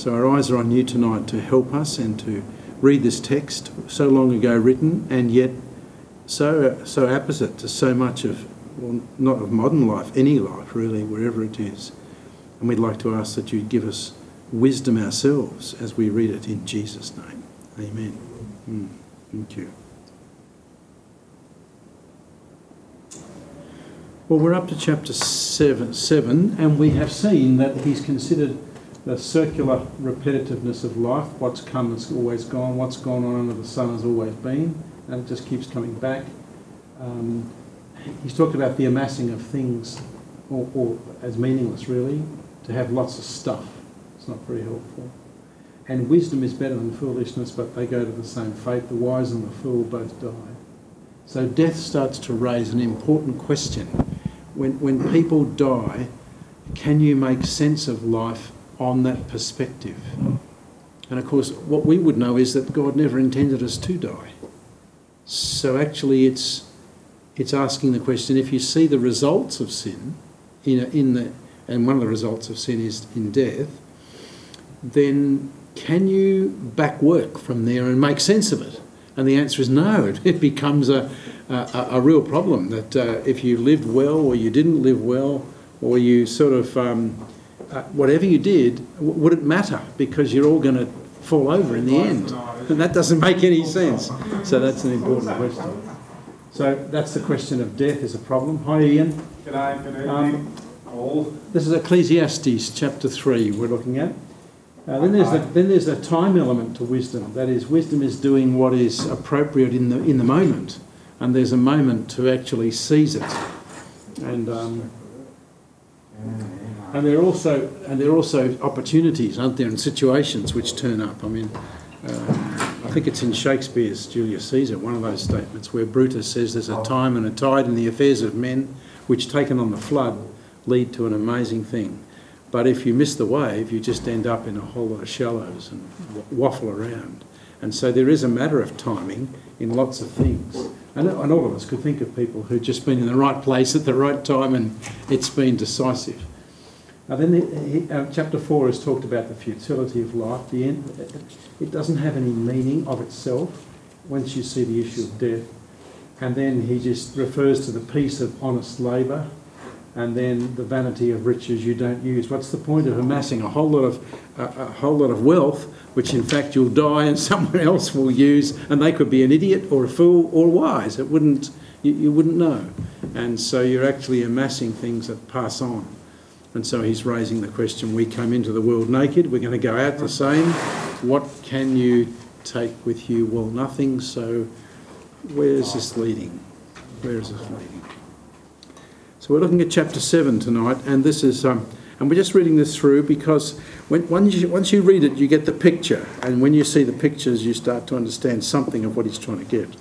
So our eyes are on you tonight to help us and to read this text, so long ago written, and yet so opposite to so much of, well, not of modern life, any life really, wherever it is. And we'd like to ask that you give us wisdom ourselves as we read it in Jesus' name. Amen. Thank you. Well, we're up to chapter 7, and we have seen that he's considered the circular repetitiveness of life. What's come has always gone. What's gone on under the sun has always been, and it just keeps coming back. He's talked about the amassing of things, or as meaningless really, to have lots of stuff. It's not very helpful. And wisdom is better than foolishness, but they go to the same fate. The wise and the fool both die. So death starts to raise an important question. When people die, can you make sense of life on that perspective? And of course, what we would know is that God never intended us to die. So actually it's asking the question, if you see the results of sin, and one of the results of sin is in death, then can you back work from there and make sense of it? And the answer is no. It becomes a real problem that if you lived well or you didn't live well, or you sort of, whatever you did, would it matter? Because you're all going to fall over in the end. And that doesn't make any sense. So that's an important question. So that's the question of death is a problem. Hi, Ian. G'day, good evening. This is Ecclesiastes chapter 3 we're looking at. Then there's a time element to wisdom. That is, wisdom is doing what is appropriate in the moment, and there's a moment to actually seize it. And there are also opportunities, aren't there, and situations which turn up. I mean, I think it's in Shakespeare's Julius Caesar, one of those statements where Brutus says there's a time and a tide in the affairs of men which, taken on the flood, lead to an amazing thing. But if you miss the wave, you just end up in a whole lot of shallows and waffle around. And so there is a matter of timing in lots of things. And all of us could think of people who've just been in the right place at the right time and it's been decisive. Then chapter 4 has talked about the futility of life. The end, it doesn't have any meaning of itself once you see the issue of death. And then he just refers to the peace of honest labour, and then the vanity of riches you don't use. What's the point of amassing a whole lot of wealth, which in fact you'll die and someone else will use, and they could be an idiot or a fool or wise. You wouldn't know. And so you're actually amassing things that pass on. And so he's raising the question, we come into the world naked, we're going to go out the same. What can you take with you? Well, nothing. So where's this leading? Where is this leading? So we're looking at chapter 7 tonight, and this is, and we're just reading this through because once you read it, you get the picture, and when you see the pictures, you start to understand something of what he's trying to get.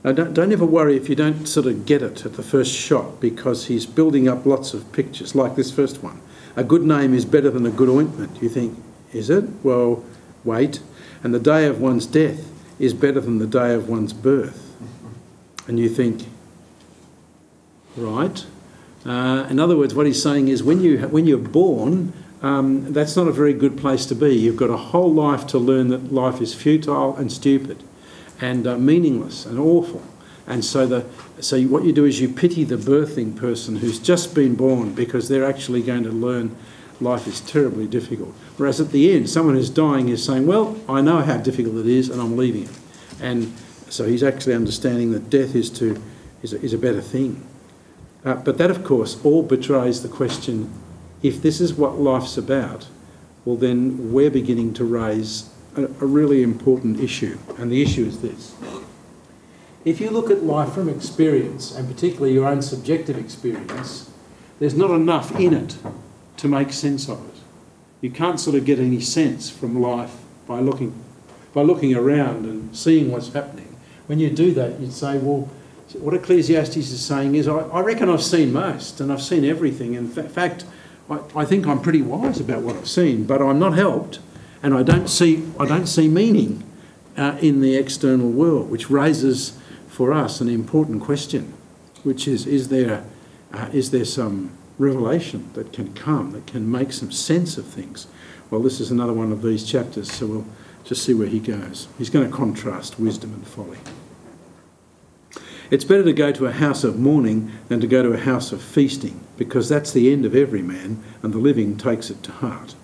Now, don't ever worry if you don't sort of get it at the first shot, because he's building up lots of pictures, like this first one. A good name is better than a good ointment. You think, is it? Well, wait. And the day of one's death is better than the day of one's birth. And you think, right. In other words, what he's saying is when you're born, that's not a very good place to be. You've got a whole life to learn that life is futile and stupid and meaningless and awful. And so what you do is you pity the birthing person who's just been born, because they're actually going to learn life is terribly difficult. Whereas at the end, someone who's dying is saying, well, I know how difficult it is and I'm leaving it. And so he's actually understanding that death is a better thing. But that, of course, all betrays the question, if this is what life's about, well, then we're beginning to raise a really important issue. And the issue is this. If you look at life from experience, and particularly your own subjective experience, there's not enough in it to make sense of it. You can't sort of get any sense from life by looking around and seeing what's happening. When you do that, you'd say, well, what Ecclesiastes is saying is, I reckon I've seen most, and I've seen everything. In fact, I think I'm pretty wise about what I've seen, but I'm not helped, and I don't see meaning in the external world, which raises for us an important question, which is there some revelation that can come, that can make some sense of things. Well, this is another one of these chapters, so we'll just see where he goes. He's going to contrast wisdom and folly. It's better to go to a house of mourning than to go to a house of feasting, because that's the end of every man, and the living takes it to heart.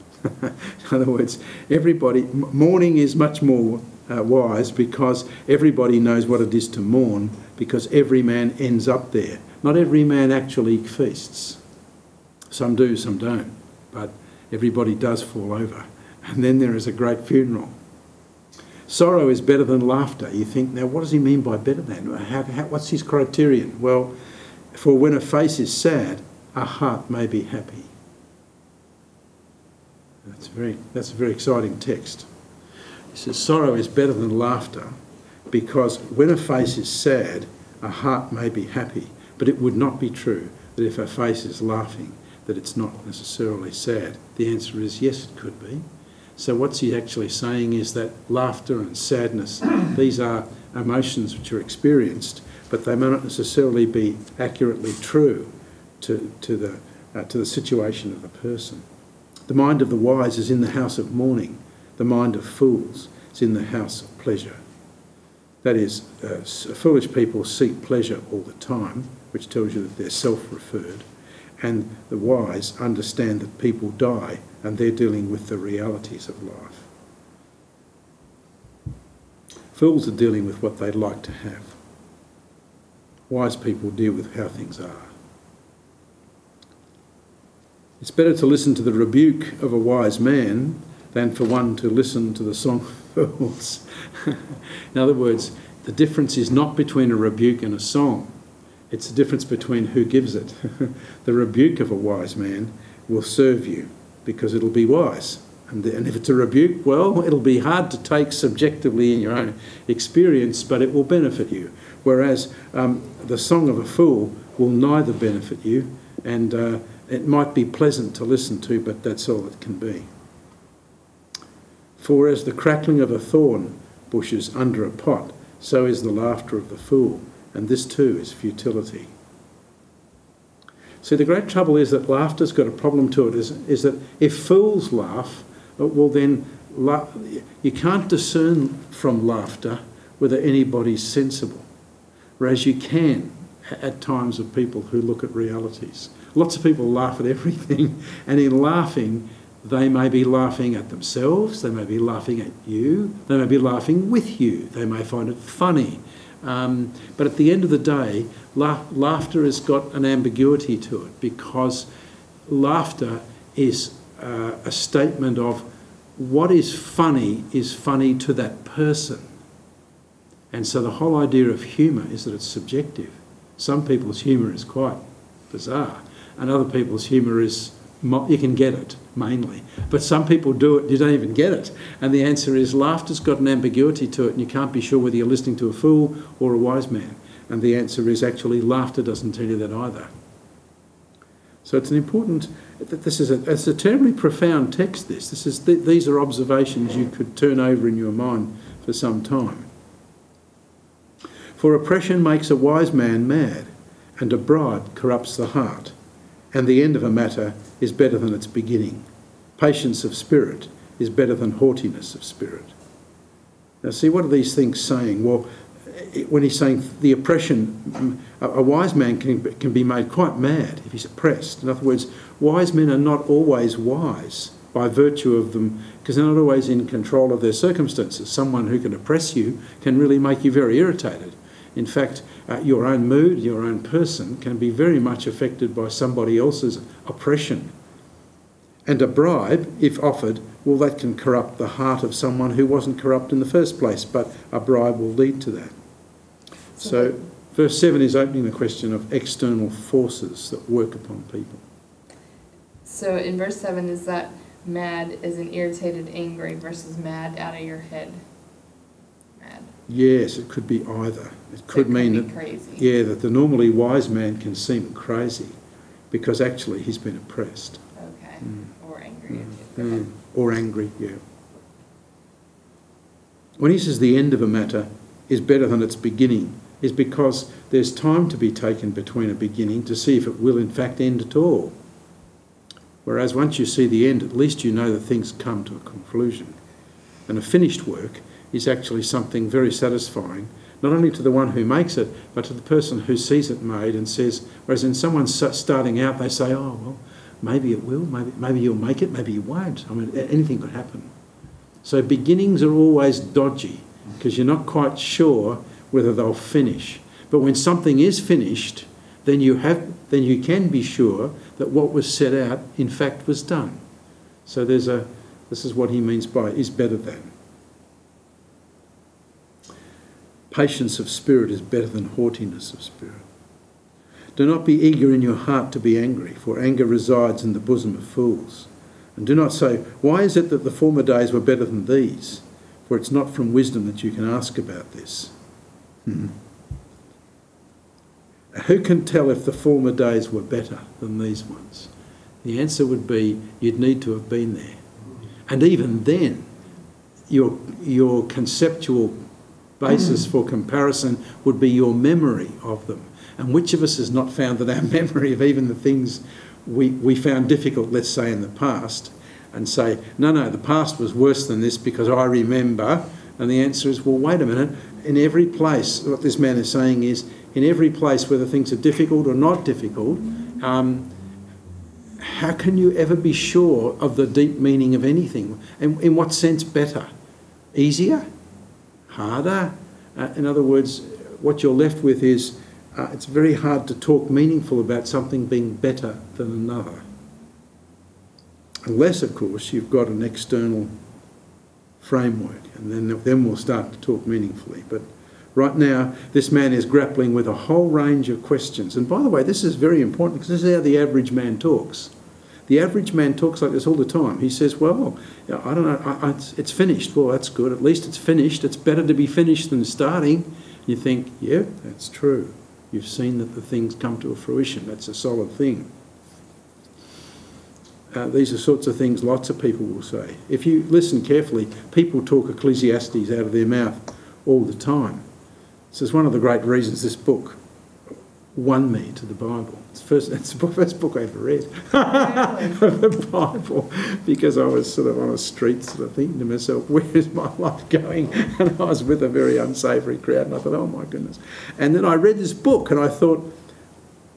In other words, mourning is much more wise, because everybody knows what it is to mourn, because every man ends up there. Not every man actually feasts. Some do, some don't, but everybody does fall over. And then there is a great funeral. Sorrow is better than laughter. You think, now what does he mean by better than? What's his criterion? Well, for when a face is sad, a heart may be happy. That's a very exciting text. He says, sorrow is better than laughter, because when a face is sad, a heart may be happy. But it would not be true that if a face is laughing, that it's not necessarily sad. The answer is yes, it could be. So what's he actually saying is that laughter and sadness, these are emotions which are experienced, but they may not necessarily be accurately true to the situation of the person. The mind of the wise is in the house of mourning. The mind of fools is in the house of pleasure. That is, foolish people seek pleasure all the time, which tells you that they're self-referred, and the wise understand that people die and they're dealing with the realities of life. Fools are dealing with what they'd like to have. Wise people deal with how things are. It's better to listen to the rebuke of a wise man than for one to listen to the song of fools. In other words, the difference is not between a rebuke and a song. It's the difference between who gives it. The rebuke of a wise man will serve you because it'll be wise. And if it's a rebuke, well, it'll be hard to take subjectively in your own experience, but it will benefit you. Whereas the song of a fool will neither benefit you, and it might be pleasant to listen to, but that's all it can be. For as the crackling of a thorn bushes under a pot, so is the laughter of the fool, and this too is futility. See, the great trouble is that laughter's got a problem to it, is that if fools laugh, well then you can't discern from laughter whether anybody's sensible, whereas you can at times of people who look at realities. Lots of people laugh at everything, and in laughing, they may be laughing at themselves, they may be laughing at you, they may be laughing with you, they may find it funny. But at the end of the day, laughter has got an ambiguity to it, because laughter is a statement of what is funny to that person. And so the whole idea of humour is that it's subjective. Some people's humour is quite bizarre, and other people's humour is, you can get it, mainly. But some people do it, you don't even get it. And the answer is laughter's got an ambiguity to it, and you can't be sure whether you're listening to a fool or a wise man. And the answer is actually laughter doesn't tell you that either. So it's an important, it's a terribly profound text, this. These are observations you could turn over in your mind for some time. For oppression makes a wise man mad, and a bribe corrupts the heart, and the end of a matter is better than its beginning. Patience of spirit is better than haughtiness of spirit. Now see, what are these things saying? Well, when he's saying the oppression, a wise man can be made quite mad if he's oppressed. In other words, wise men are not always wise by virtue of them, because they're not always in control of their circumstances. Someone who can oppress you can really make you very irritated. In fact, your own mood, your own person can be very much affected by somebody else's oppression. And a bribe, if offered, well, that can corrupt the heart of someone who wasn't corrupt in the first place, but a bribe will lead to that. So verse 7 is opening the question of external forces that work upon people. So in verse 7, is that mad as in irritated, angry, versus mad out of your head? Mad. Yes, it could be either. It could mean that, crazy. Yeah, that the normally wise man can seem crazy because actually he's been oppressed. Okay. Or angry. Or angry, yeah. When he says the end of a matter is better than its beginning, is because there's time to be taken between a beginning to see if it will in fact end at all. Whereas once you see the end, at least you know that things come to a conclusion. And a finished work is actually something very satisfying, not only to the one who makes it, but to the person who sees it made and says, whereas in someone starting out, they say, oh, well, maybe it will, maybe you'll make it, maybe you won't. I mean, anything could happen. So beginnings are always dodgy because you're not quite sure whether they'll finish. But when something is finished, then you can be sure that what was set out, in fact, was done. So this is what he means by is better than. Patience of spirit is better than haughtiness of spirit. Do not be eager in your heart to be angry, for anger resides in the bosom of fools. And do not say, why is it that the former days were better than these? For it's not from wisdom that you can ask about this. Who can tell if the former days were better than these ones? The answer would be you'd need to have been there. And even then, your conceptual basis for comparison would be your memory of them. And which of us has not found that our memory of even the things we found difficult, let's say, in the past, and say, no, the past was worse than this because I remember. And the answer is, well, wait a minute. In every place, what this man is saying is, in every place, whether things are difficult or not difficult, how can you ever be sure of the deep meaning of anything? And in what sense better? Easier? Harder? In other words, what you're left with is, it's very hard to talk meaningful about something being better than another. Unless, of course, you've got an external framework, and then we'll start to talk meaningfully. But right now, this man is grappling with a whole range of questions. And by the way, this is very important because this is how the average man talks. The average man talks like this all the time. He says, well, I don't know, it's finished. Well, that's good. At least it's finished. It's better to be finished than starting. You think, yeah, that's true. You've seen that the things come to a fruition. That's a solid thing. These are sorts of things lots of people will say. If you listen carefully, people talk Ecclesiastes out of their mouth all the time. This is one of the great reasons this book won me to the Bible. It's the first book I ever read of the Bible, because I was sort of on a street sort of thinking to myself, where is my life going? And I was with a very unsavoury crowd, and I thought, oh my goodness. And then I read this book and I thought,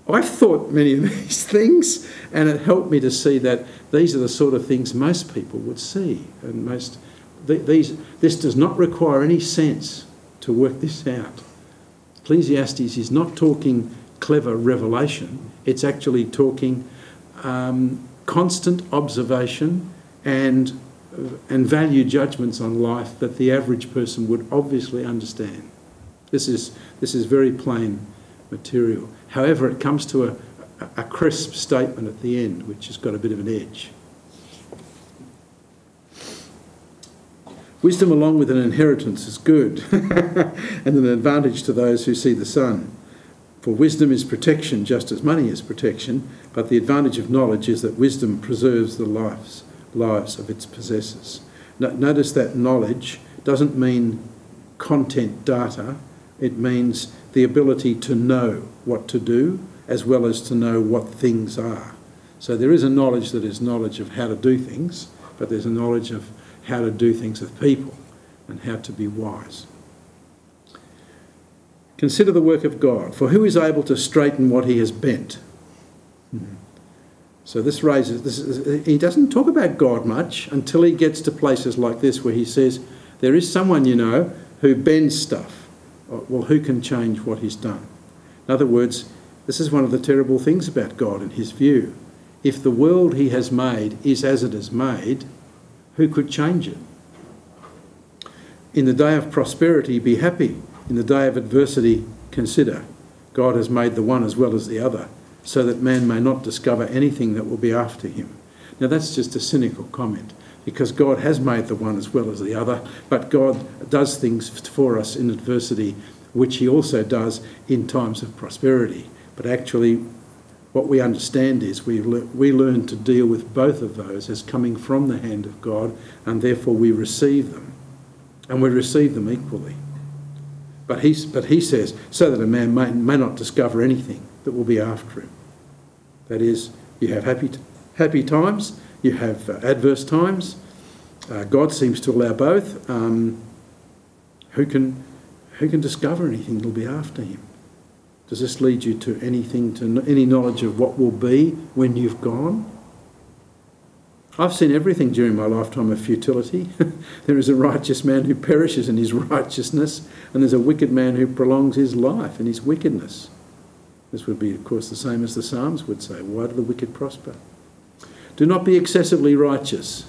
I've thought many of these things, and it helped me to see that these are the sort of things most people would see. And this does not require any sense to work this out. Ecclesiastes is not talking clever revelation. It's actually talking constant observation and value judgments on life that the average person would obviously understand. This is very plain material. However, it comes to a crisp statement at the end, which has got a bit of an edge. Wisdom along with an inheritance is good and an advantage to those who see the sun. For wisdom is protection just as money is protection, but the advantage of knowledge is that wisdom preserves the lives of its possessors. Notice that knowledge doesn't mean content data. It means the ability to know what to do as well as to know what things are. So there is a knowledge that is knowledge of how to do things, but there's a knowledge of how to do things with people and how to be wise. Consider the work of God, for who is able to straighten what he has bent? So this raises, he doesn't talk about God much until he gets to places like this where he says, there is someone, you know, who bends stuff. Well, who can change what he's done? In other words, this is one of the terrible things about God in his view. If the world he has made is as it is made, who could change it? In the day of prosperity, be happy. In the day of adversity, consider. God has made the one as well as the other, so that man may not discover anything that will be after him. Now that's just a cynical comment, because God has made the one as well as the other, but God does things for us in adversity, which he also does in times of prosperity. But actually, what we understand is we learn to deal with both of those as coming from the hand of God, and therefore we receive them, and we receive them equally. But he says, so that a man may not discover anything that will be after him. That is, you have happy times, you have adverse times. God seems to allow both. Who can discover anything that'll be after him? Does this lead you to anything, to any knowledge of what will be when you've gone? I've seen everything during my lifetime of futility. There is a righteous man who perishes in his righteousness, and there's a wicked man who prolongs his life in his wickedness. This would be, of course, the same as the Psalms would say. Why do the wicked prosper? Do not be excessively righteous,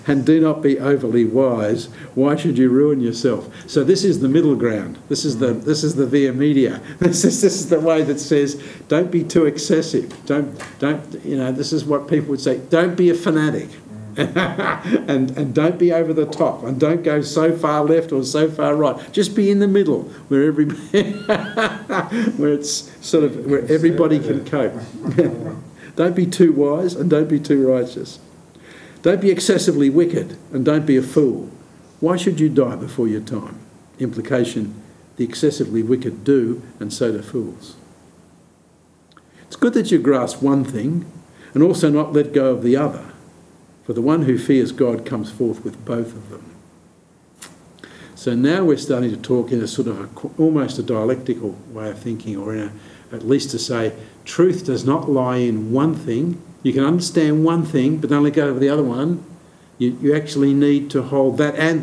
and do not be overly wise. Why should you ruin yourself? So this is the middle ground. This is the via media. This is the way that says, don't be too excessive. Don't. This is what people would say. Don't be a fanatic, and don't be over the top, and don't go so far left or so far right. Just be in the middle, where where it's sort of where everybody can cope. Don't be too wise and don't be too righteous. Don't be excessively wicked and don't be a fool. Why should you die before your time? Implication, the excessively wicked do, and so do fools. It's good that you grasp one thing and also not let go of the other, for the one who fears God comes forth with both of them. So now we're starting to talk in a sort of almost a dialectical way of thinking, or at least to say, truth does not lie in one thing. You can understand one thing, but don't let go of the other one. You actually need to hold that, and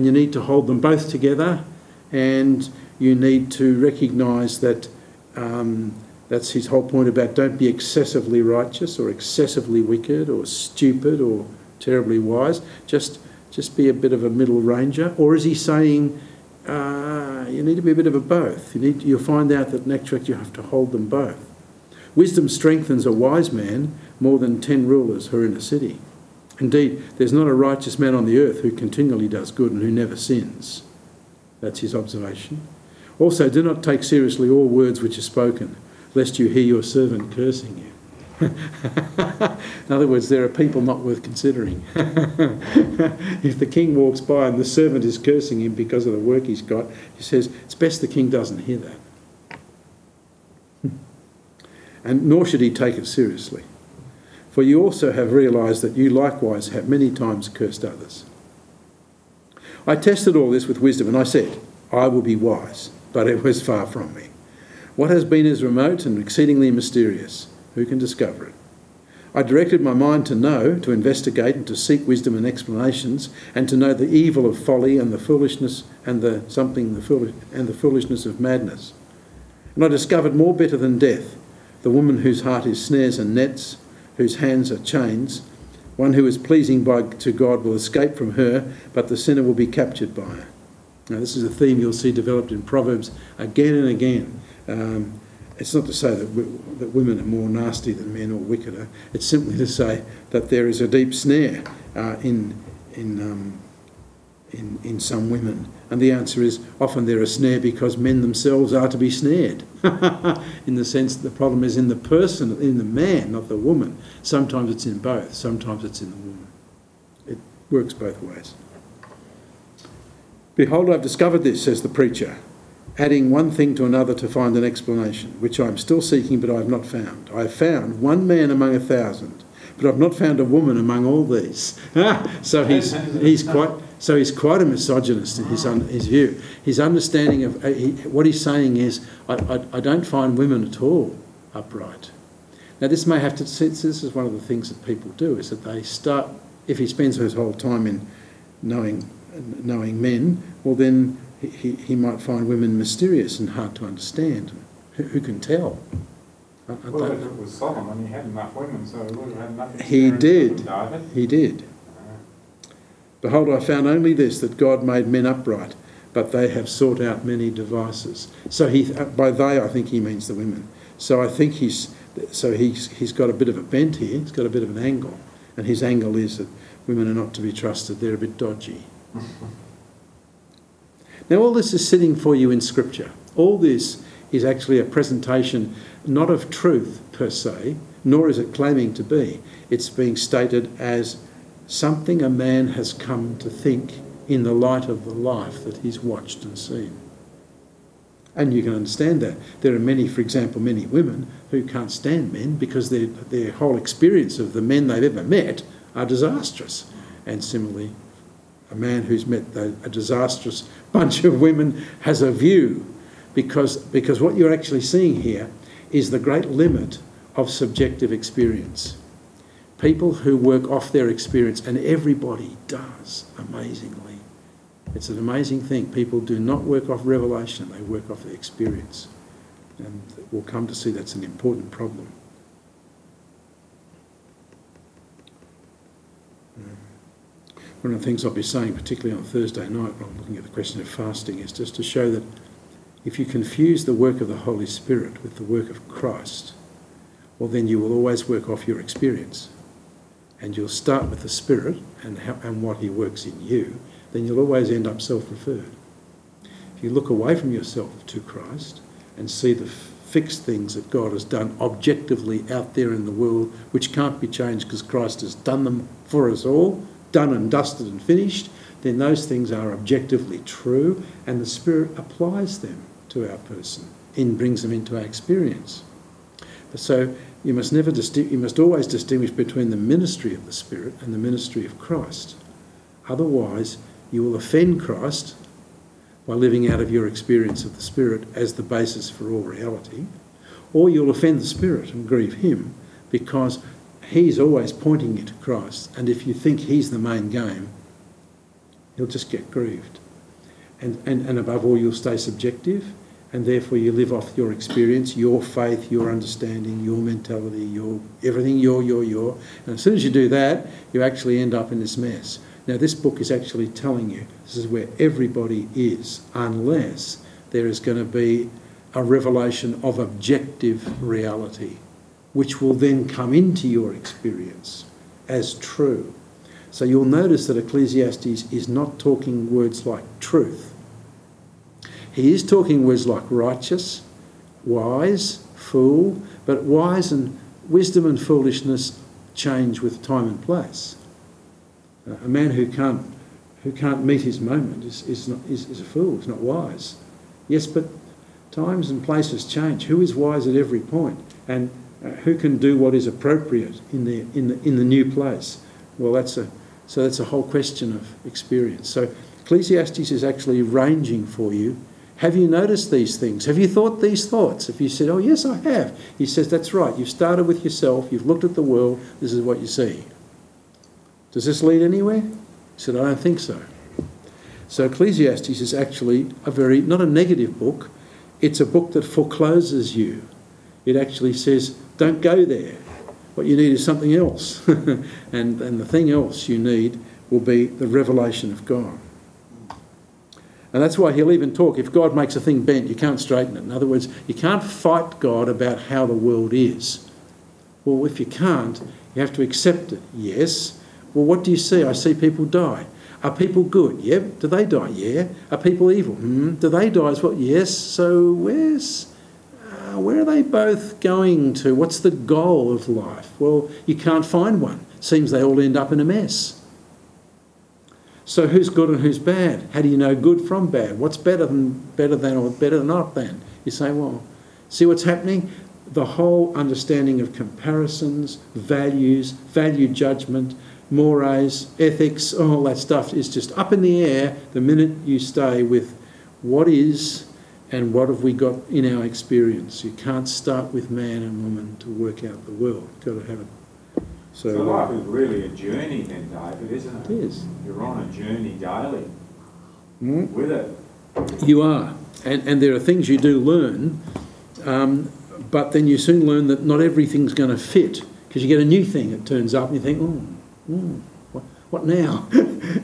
you need to hold them both together, and you need to recognise that that's his whole point about don't be excessively righteous or excessively wicked or stupid or terribly wise. Just be a bit of a middle ranger. Or is he saying you need to be a bit of a both? You'll find out that in actual fact you have to hold them both. Wisdom strengthens a wise man more than 10 rulers who are in a city. Indeed, there's not a righteous man on the earth who continually does good and who never sins. That's his observation. Also, do not take seriously all words which are spoken, lest you hear your servant cursing you. In other words, there are people not worth considering. If the king walks by and the servant is cursing him because of the work he's got, he says, it's best the king doesn't hear that. And nor should he take it seriously. For you also have realised that you likewise have many times cursed others. I tested all this with wisdom, and I said, I will be wise, but it was far from me. What has been is remote and exceedingly mysterious. Who can discover it? I directed my mind to know, to investigate, and to seek wisdom and explanations, and to know the evil of folly and the foolishness and the foolishness of madness. And I discovered more bitter than death, the woman whose heart is snares and nets, whose hands are chains. One who is pleasing to God will escape from her, but the sinner will be captured by her. Now, this is a theme you'll see developed in Proverbs again and again. It's not to say that women are more nasty than men or wickeder. It's simply to say that there is a deep snare in some women. And the answer is often they're a snare because men themselves are to be snared. In the sense that the problem is in the person, in the man, not the woman. Sometimes it's in both. Sometimes it's in the woman. It works both ways. Behold, I've discovered this, says the preacher, adding one thing to another to find an explanation, which I am still seeking, but I have not found. I have found one man among 1,000, but I've not found a woman among all these. So he's quite a misogynist in his view. His understanding of what he's saying is, I don't find women at all upright. Now this is one of the things that people do, is that they start, if he spends his whole time in knowing men, well then he might find women mysterious and hard to understand. Who can tell? Well, if it was Solomon, he had enough women, so he would have had enough experience. He did. Behold, I found only this, that God made men upright, but they have sought out many devices. So by they, I think he means the women. So I think he's got a bit of a bent here. He's got a bit of an angle, and his angle is that women are not to be trusted. They're a bit dodgy. Now, all this is sitting for you in Scripture. All this is actually a presentation not of truth per se, nor is it claiming to be. It's being stated as something a man has come to think in the light of the life that he's watched and seen. And you can understand that. There are many, for example, many women who can't stand men because their whole experience of the men they've ever met are disastrous. And similarly, a man who's met a disastrous bunch of women has a view, because what you're actually seeing here is the great limit of subjective experience. People who work off their experience, and everybody does, amazingly. It's an amazing thing. People do not work off revelation, they work off their experience. And we'll come to see that's an important problem. One of the things I'll be saying, particularly on Thursday night when I'm looking at the question of fasting, is just to show that if you confuse the work of the Holy Spirit with the work of Christ, well, then you will always work off your experience. And you'll start with the Spirit and what he works in you, then you'll always end up self-referred. If you look away from yourself to Christ and see the fixed things that God has done objectively out there in the world, which can't be changed because Christ has done them for us all, done and dusted and finished, then those things are objectively true, and the Spirit applies them to our person and brings them into our experience. So you must always distinguish between the ministry of the Spirit and the ministry of Christ. Otherwise, you will offend Christ by living out of your experience of the Spirit as the basis for all reality, or you'll offend the Spirit and grieve him because he's always pointing you to Christ, and if you think he's the main game, you'll just get grieved. And above all, you'll stay subjective, and therefore you live off your experience, your faith, your understanding, your mentality, your everything, your. And as soon as you do that, you actually end up in this mess. Now, this book is actually telling you this is where everybody is, unless there is going to be a revelation of objective reality, which will then come into your experience as true. So you'll notice that Ecclesiastes is not talking words like truth. He is talking words like righteous, wise, fool, but wise and wisdom and foolishness change with time and place. A man who can't meet his moment is a fool, is not wise. Yes, but times and places change. Who is wise at every point? And who can do what is appropriate in the new place? Well, that's a whole question of experience. So Ecclesiastes is actually ranging for you. Have you noticed these things? Have you thought these thoughts? If you said, oh yes, I have, he says, that's right. You've started with yourself. You've looked at the world. This is what you see. Does this lead anywhere? He said, I don't think so. So Ecclesiastes is actually not a negative book. It's a book that forecloses you. It actually says, don't go there. What you need is something else. and the thing else you need will be the revelation of God. And that's why he'll even talk, if God makes a thing bent, you can't straighten it. In other words, you can't fight God about how the world is. Well, if you can't, you have to accept it. Yes. Well, what do you see? I see people die. Are people good? Yep. Do they die? Yeah. Are people evil? Do they die as well? Yes. So where are they both going to? What's the goal of life? Well, you can't find one. Seems they all end up in a mess. So who's good and who's bad? How do you know good from bad? What's better than or better than not than? You say, well, see what's happening? The whole understanding of comparisons, values, value judgment, mores, ethics, all that stuff is just up in the air the minute you stay with what is and what have we got in our experience. You can't start with man and woman to work out the world. You've got to have it. So life is really a journey then, David, isn't it? It is. You're on a journey daily with it. You are. And there are things you do learn, but then you soon learn that not everything's going to fit, because you get a new thing that turns up and you think, what now?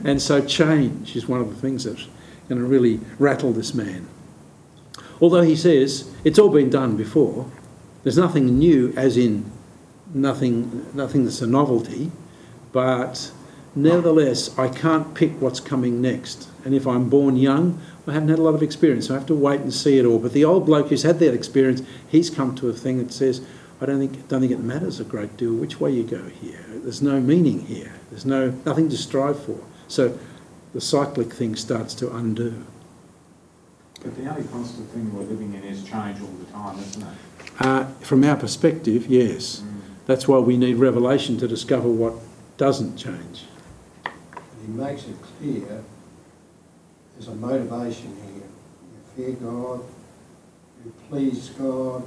And so change is one of the things that's going to really rattle this man. Although he says it's all been done before, there's nothing new, as in nothing that's a novelty, but nevertheless I can't pick what's coming next. And if I'm born young, I haven't had a lot of experience, so I have to wait and see it all. But the old bloke who's had that experience, he's come to a thing that says, I don't think it matters a great deal which way you go here. There's no meaning here. There's nothing to strive for. So the cyclic thing starts to undo. But the only constant thing we're living in is change all the time, isn't it? From our perspective, yes. That's why we need revelation to discover what doesn't change. He makes it clear there's a motivation here. You fear God, you please God,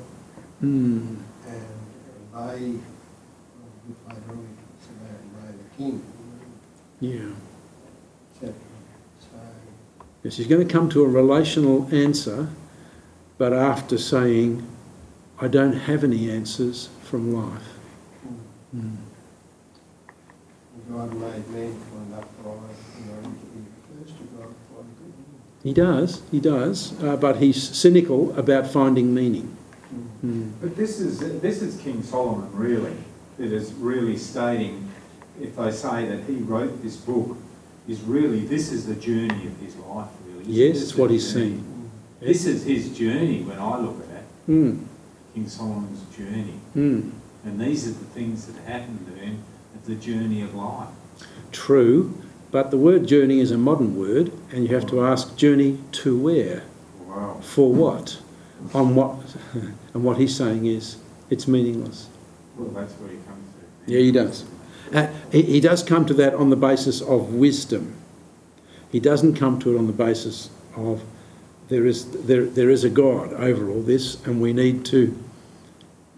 and obey. Later on, he talks about obey the King. Yeah. So, Yes, he's going to come to a relational answer, but after saying, I don't have any answers from life. God made man for an upright, he refers to God quite a bit. He does, but he's cynical about finding meaning. But this is King Solomon, really, that is really stating, if they say that he wrote this book, this is the journey of his life, really. Yes, it's what he's saying. This is his journey when I look at it. King Solomon's journey. And these are the things that happened to him at the journey of life. True, but the word journey is a modern word, and you have to ask, journey to where? Wow. For what? On what? And what he's saying is, it's meaningless. Well, that's where he comes to. Yeah, he does. He does come to that on the basis of wisdom. He doesn't come to it on the basis of there is a God over all this, and we need to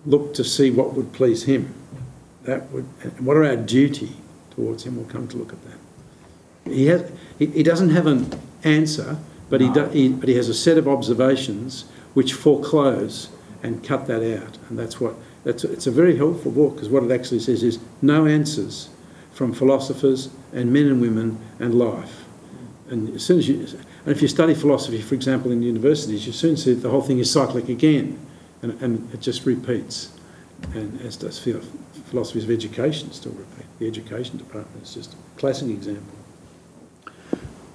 look to see what would please him. What are our duty towards him? We'll come to look at that. He doesn't have an answer, but he has a set of observations which foreclose and cut that out, and it's a very helpful book, because what it actually says is no answers from philosophers and men and women and life. And as soon as if you study philosophy, for example, in universities, you soon see that the whole thing is cyclic again, and it just repeats. And as does philosophies of education still repeat. The education department is just a classic example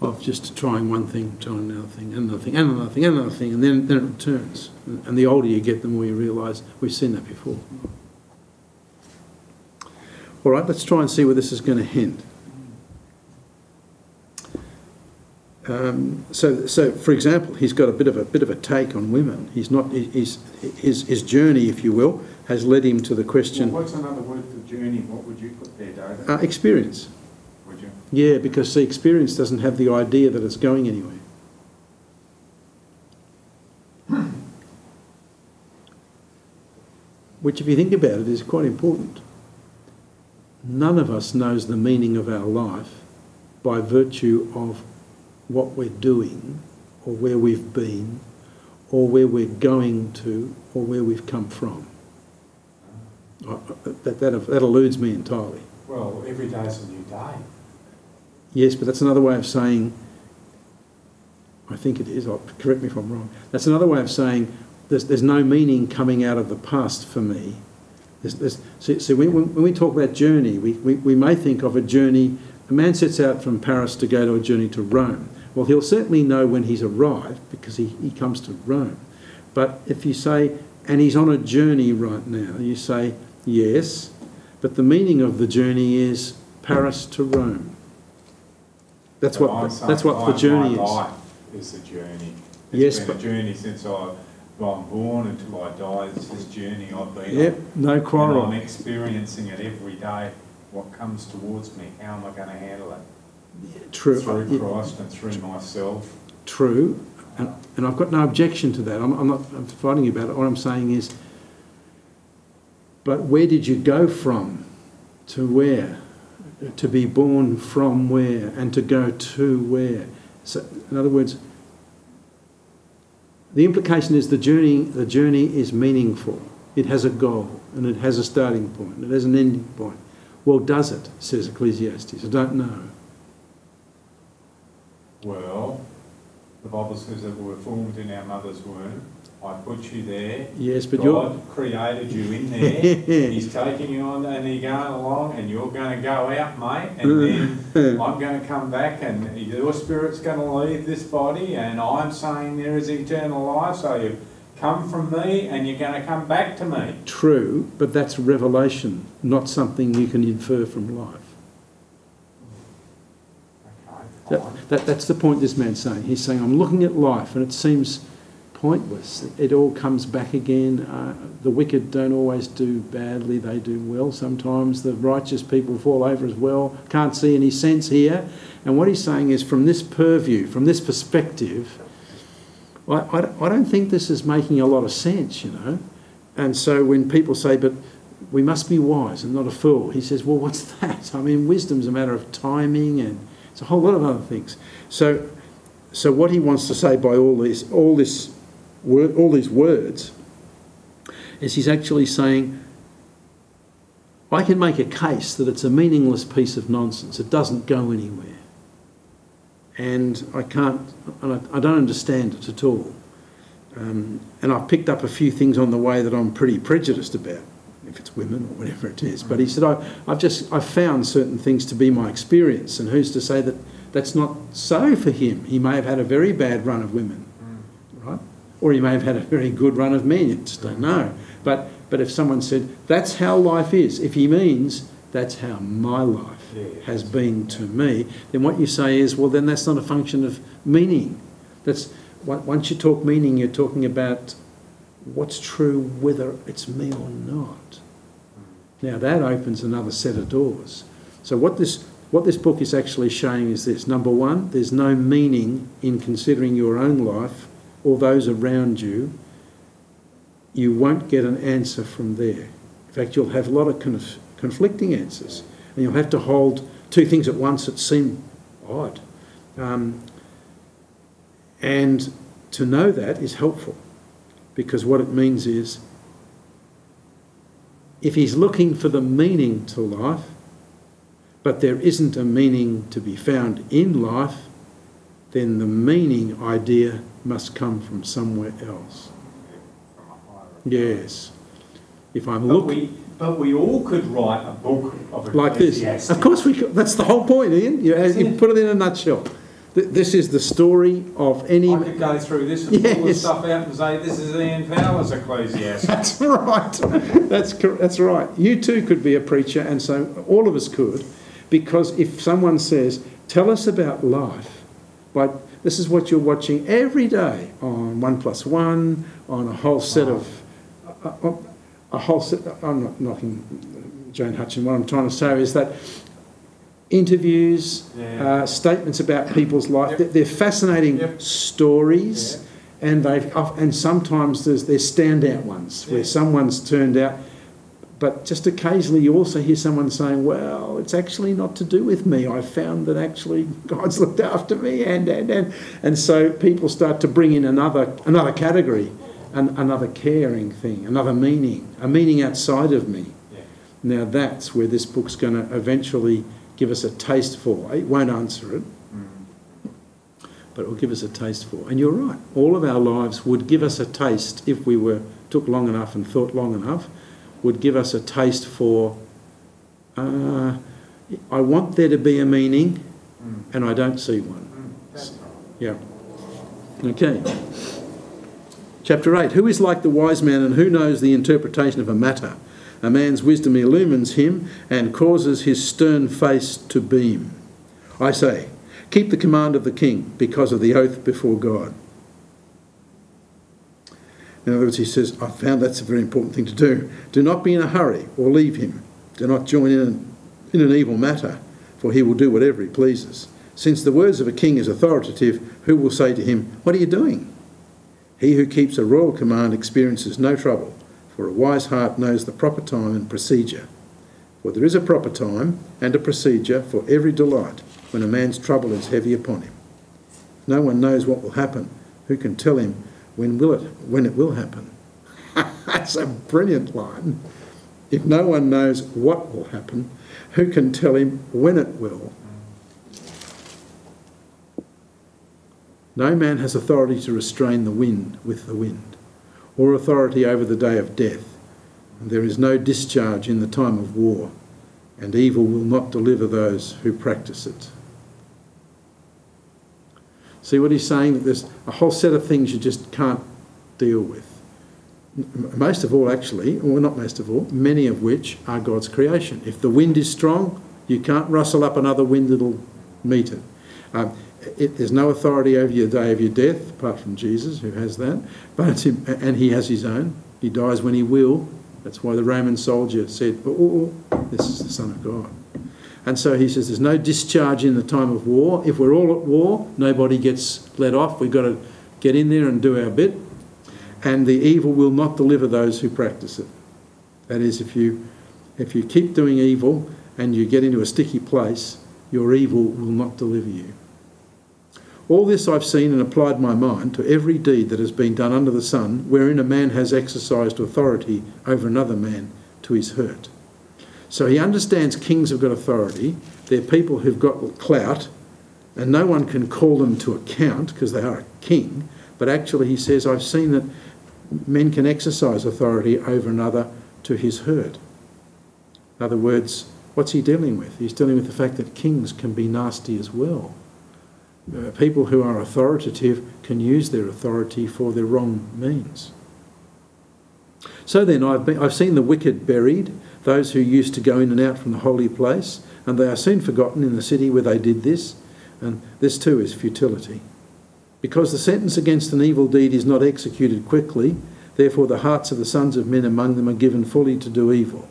of just trying one thing, trying another thing, and another thing, and another thing, and another thing, and then it returns. And the older you get, the more you realise we've seen that before. All right, let's try and see where this is going to end. So for example, he's got a bit of a take on women. His journey, if you will, has led him to the question. Well, what's another word for journey? What would you put there, David? Experience. Would you? Yeah, because the experience doesn't have the idea that it's going anywhere. Which, if you think about it, is quite important. None of us knows the meaning of our life by virtue of what we're doing, or where we've been, or where we're going to, or where we've come from. That eludes me entirely. Well, every day is a new day. Yes, but that's another way of saying, I think it is, correct me if I'm wrong, that's another way of saying there's no meaning coming out of the past for me. So when we talk about journey, we may think of a journey. A man sets out from Paris to go to a journey to Rome. Well, he'll certainly know when he's arrived, because he comes to Rome. But if you say, and he's on a journey right now, you say, yes, but the meaning of the journey is Paris to Rome. That's what the journey is. My life is a journey. It's been a journey since I'm born until I die. It's this journey I've been Yep, on. no quarrel. And I'm experiencing it every day. What comes towards me, how am I going to handle it? True. Through Christ and through myself. True. And I've got no objection to that. I'm not fighting you about it. What I'm saying is, but where did you go from to where? To be born from where? And to go to where? So, in other words, the implication is the journey is meaningful. It has a goal, and it has a starting point, and it has an ending point. Well, does it, says Ecclesiastes? I don't know. Well, the Bible says that we were formed in our mother's womb. I put you there. Yes, but God created you in there. He's taking you on, and you're going along, and you're going to go out, mate. And then I'm going to come back, and your spirit's going to leave this body. And I'm saying there is eternal life. So you've come from me, and you're going to come back to me. True, but that's revelation, not something you can infer from life. Okay. That's the point this man's saying. He's saying, I'm looking at life and it seems pointless. It all comes back again. The wicked don't always do badly, they do well sometimes. The righteous people fall over as well. Can't see any sense here. And what he's saying is, from this purview, from this perspective, I don't think this is making a lot of sense, you know. And so when people say, but we must be wise and not a fool, he says, well, what's that? I mean, wisdom's a matter of timing and it's a whole lot of other things. So what he wants to say by all these words is he's actually saying, I can make a case that it's a meaningless piece of nonsense. It doesn't go anywhere. And I don't understand it at all. And I've picked up a few things on the way that I'm pretty prejudiced about, if it's women or whatever it is. But he said, I've found certain things to be my experience, and who's to say that that's not so for him? He may have had a very bad run of women, right? Or he may have had a very good run of men, you just don't know. But if someone said, that's how life is, if he means that's how my life has been to me, then what you say is, well, then that's not a function of meaning. Once you talk meaning, you're talking about what's true, whether it's me or not. Now that opens another set of doors. So what this book is actually showing is this. Number one, there's no meaning in considering your own life or those around you. You won't get an answer from there. In fact, you'll have a lot of conflicting answers, and you'll have to hold two things at once that seem odd. And to know that is helpful, because what it means is, if he's looking for the meaning to life, but there isn't a meaning to be found in life, then the meaning idea must come from somewhere else. Yes. If I'm looking... But we all could write a book of Ecclesiastes. Like this. Of course we could. That's the whole point, Ian. You put it in a nutshell. This is the story of any... I could go through this and pull the stuff out and say, this is Ian Fowler's Ecclesiastes. That's right. That's right. You too could be a preacher, and so all of us could, because if someone says, tell us about life, like this is what you're watching every day on 1+1, on a whole set of... I'm not knocking Jane Hutchin. What I'm trying to say is that interviews, statements about people's life, they're fascinating stories, and sometimes there's standout ones where someone's turned out, but just occasionally you also hear someone saying, well, it's actually not to do with me. I found that actually God's looked after me, and so people start to bring in another category. Another caring thing, another meaning, a meaning outside of me. Yeah. Now that's where this book's going to eventually give us a taste for. It won't answer it, but it will give us a taste for. And you're right, all of our lives would give us a taste, if we took long enough and thought long enough, would give us a taste for, I want there to be a meaning, and I don't see one. Yeah. Okay. Chapter 8, who is like the wise man, and who knows the interpretation of a matter? A man's wisdom illumines him and causes his stern face to beam. I say, keep the command of the king because of the oath before God. In other words, he says, I found that's a very important thing to do. Do not be in a hurry or leave him. Do not join in an evil matter, for he will do whatever he pleases. Since the words of a king is authoritative, who will say to him, what are you doing? He who keeps a royal command experiences no trouble, for a wise heart knows the proper time and procedure. For there is a proper time and a procedure for every delight when a man's trouble is heavy upon him. No one knows what will happen. Who can tell him when it will happen? That's a brilliant line. If no one knows what will happen, who can tell him when it will? No man has authority to restrain the wind with the wind, or authority over the day of death. And there is no discharge in the time of war, and evil will not deliver those who practice it. See what he's saying? That there's a whole set of things you just can't deal with. Most of all, actually, or not most of all, many of which are God's creation. If the wind is strong, you can't rustle up another wind that'll meet it. There's no authority over your day of your death, apart from Jesus, who has that. And he has his own. He dies when he will. That's why the Roman soldier said, oh, this is the Son of God. And so he says there's no discharge in the time of war. If we're all at war, nobody gets let off. We've got to get in there and do our bit. And the evil will not deliver those who practice it. That is, if you keep doing evil and you get into a sticky place, your evil will not deliver you. All this I've seen and applied my mind to every deed that has been done under the sun, wherein a man has exercised authority over another man to his hurt. So he understands kings have got authority. They're people who've got clout, and no one can call them to account because they are a king. But actually, he says, I've seen that men can exercise authority over another to his hurt. In other words, what's he dealing with? He's dealing with the fact that kings can be nasty as well. People who are authoritative can use their authority for the wrong means. So then I've seen the wicked buried, those who used to go in and out from the holy place, and they are soon forgotten in the city where they did this, and this too is futility. Because the sentence against an evil deed is not executed quickly, therefore the hearts of the sons of men among them are given fully to do evil.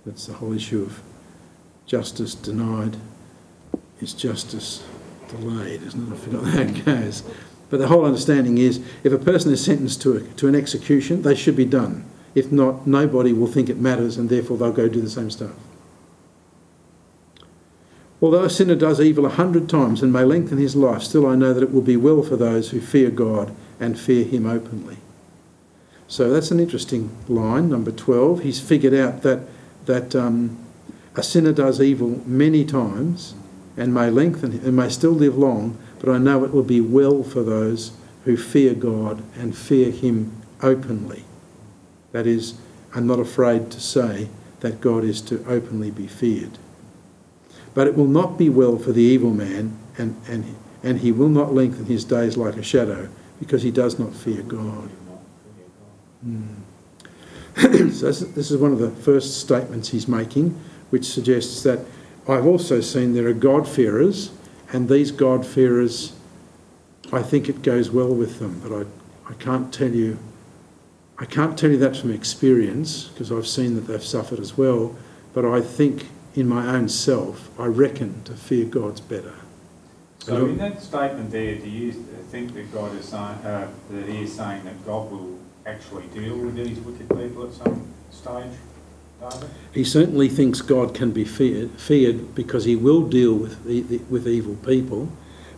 That's the whole issue of justice denied is justice delayed, isn't it? I forgot how it goes. But the whole understanding is, if a person is sentenced to an execution, they should be done. If not, nobody will think it matters, and therefore they'll go do the same stuff. Although a sinner does evil 100 times and may lengthen his life, still I know that it will be well for those who fear God and fear him openly. So that's an interesting line, number 12. He's figured out that a sinner does evil many times and may lengthen and may still live long, but I know it will be well for those who fear God and fear him openly. That is, I'm not afraid to say that God is to openly be feared. But it will not be well for the evil man, and he will not lengthen his days like a shadow, because he does not fear God. So this is one of the first statements he's making, which suggests that I've also seen there are God-fearers, and these God-fearers, I think it goes well with them, but I can't tell you that from experience, because I've seen that they've suffered as well, but I think in my own self, I reckon to fear God's better. So in that statement there, do you think that God is saying, that he is saying that God will actually deal with these wicked people at some stage, David? He certainly thinks God can be feared because he will deal with evil people,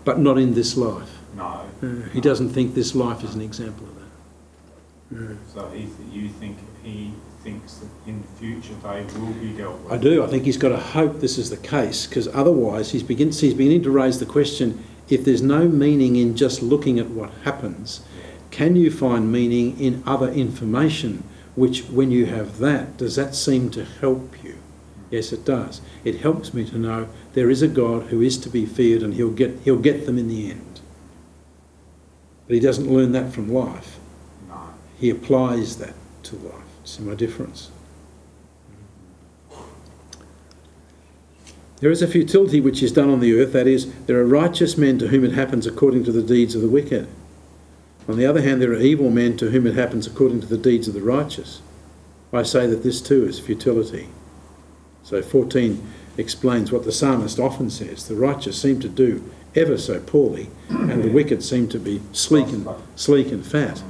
but not in this life. No. He doesn't think this life is an example of that. So you think he thinks that in the future they will be dealt with? I do. I think he's got to hope this is the case, because otherwise he's beginning to raise the question, if there's no meaning in just looking at what happens, can you find meaning in other information, which when you have that, does that seem to help you? Yes, it does. It helps me to know there is a God who is to be feared, and he'll get them in the end. But he doesn't learn that from life. No. He applies that to life. See my difference? There is a futility which is done on the earth, that is, there are righteous men to whom it happens according to the deeds of the wicked. On the other hand, there are evil men to whom it happens according to the deeds of the righteous. I say that this too is futility. So 14 explains what the psalmist often says. The righteous seem to do ever so poorly, and the wicked seem to be sleek and fat.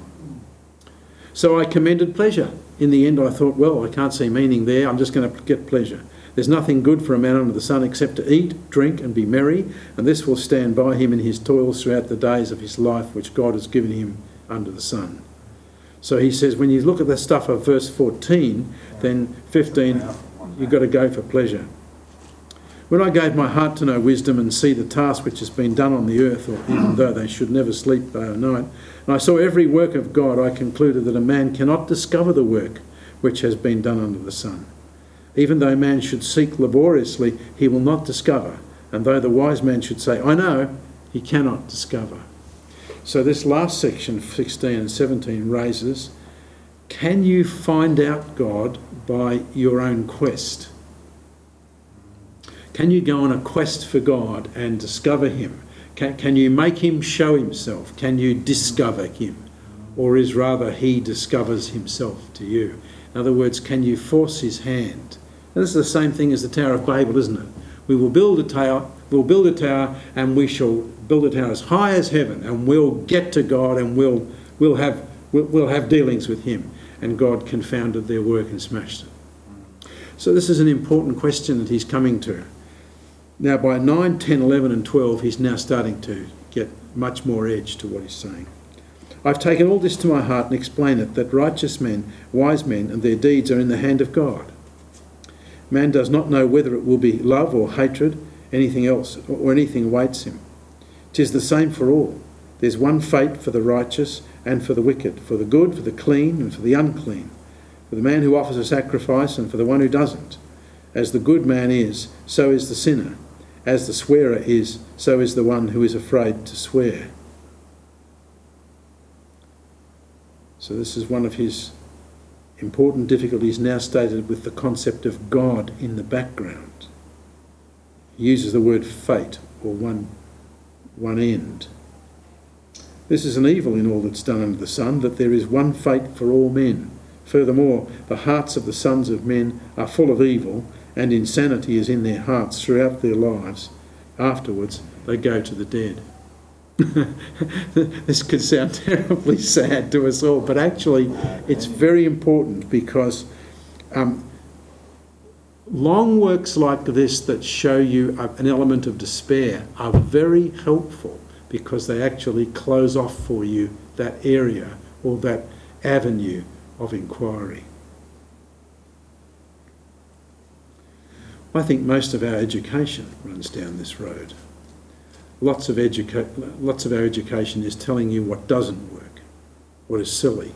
So I commended pleasure. In the end I thought, well, I can't see meaning there, I'm just going to get pleasure. There's nothing good for a man under the sun except to eat, drink and be merry, and this will stand by him in his toils throughout the days of his life which God has given him under the sun. So he says, when you look at the stuff of verse 14, then 15, you've got to go for pleasure. When I gave my heart to know wisdom and see the task which has been done on the earth, or even though they should never sleep day or night, and I saw every work of God, I concluded that a man cannot discover the work which has been done under the sun. Even though man should seek laboriously, he will not discover. And though the wise man should say, I know, he cannot discover. So this last section, 16 and 17, raises, can you find out God by your own quest? Can you go on a quest for God and discover him? Can you make him show himself? Can you discover him? Or is rather he discovers himself to you? In other words, can you force his hand? And this is the same thing as the Tower of Babel, isn't it? We will build a tower, and we shall build a tower as high as heaven, and we'll get to God, and we'll have dealings with him. And God confounded their work and smashed it. So this is an important question that he's coming to. Now by 9, 10, 11 and 12, he's now starting to get much more edge to what he's saying. I've taken all this to my heart and explain it, that righteous men, wise men, and their deeds are in the hand of God. Man does not know whether it will be love or hatred, anything else, or anything awaits him. 'Tis the same for all. There's one fate for the righteous and for the wicked, for the good, for the clean, and for the unclean, for the man who offers a sacrifice and for the one who doesn't. As the good man is, so is the sinner. As the swearer is, so is the one who is afraid to swear. So this is one of his important difficulties now stated with the concept of God in the background. He uses the word fate, or one end. This is an evil in all that's done under the sun, that there is one fate for all men. Furthermore, the hearts of the sons of men are full of evil, and insanity is in their hearts throughout their lives. Afterwards, they go to the dead. This could sound terribly sad to us all, but actually it's very important, because long works like this that show you an element of despair are very helpful, because they actually close off for you that area or that avenue of inquiry. I think most of our education runs down this road. Lots of our education is telling you what doesn't work, what is silly,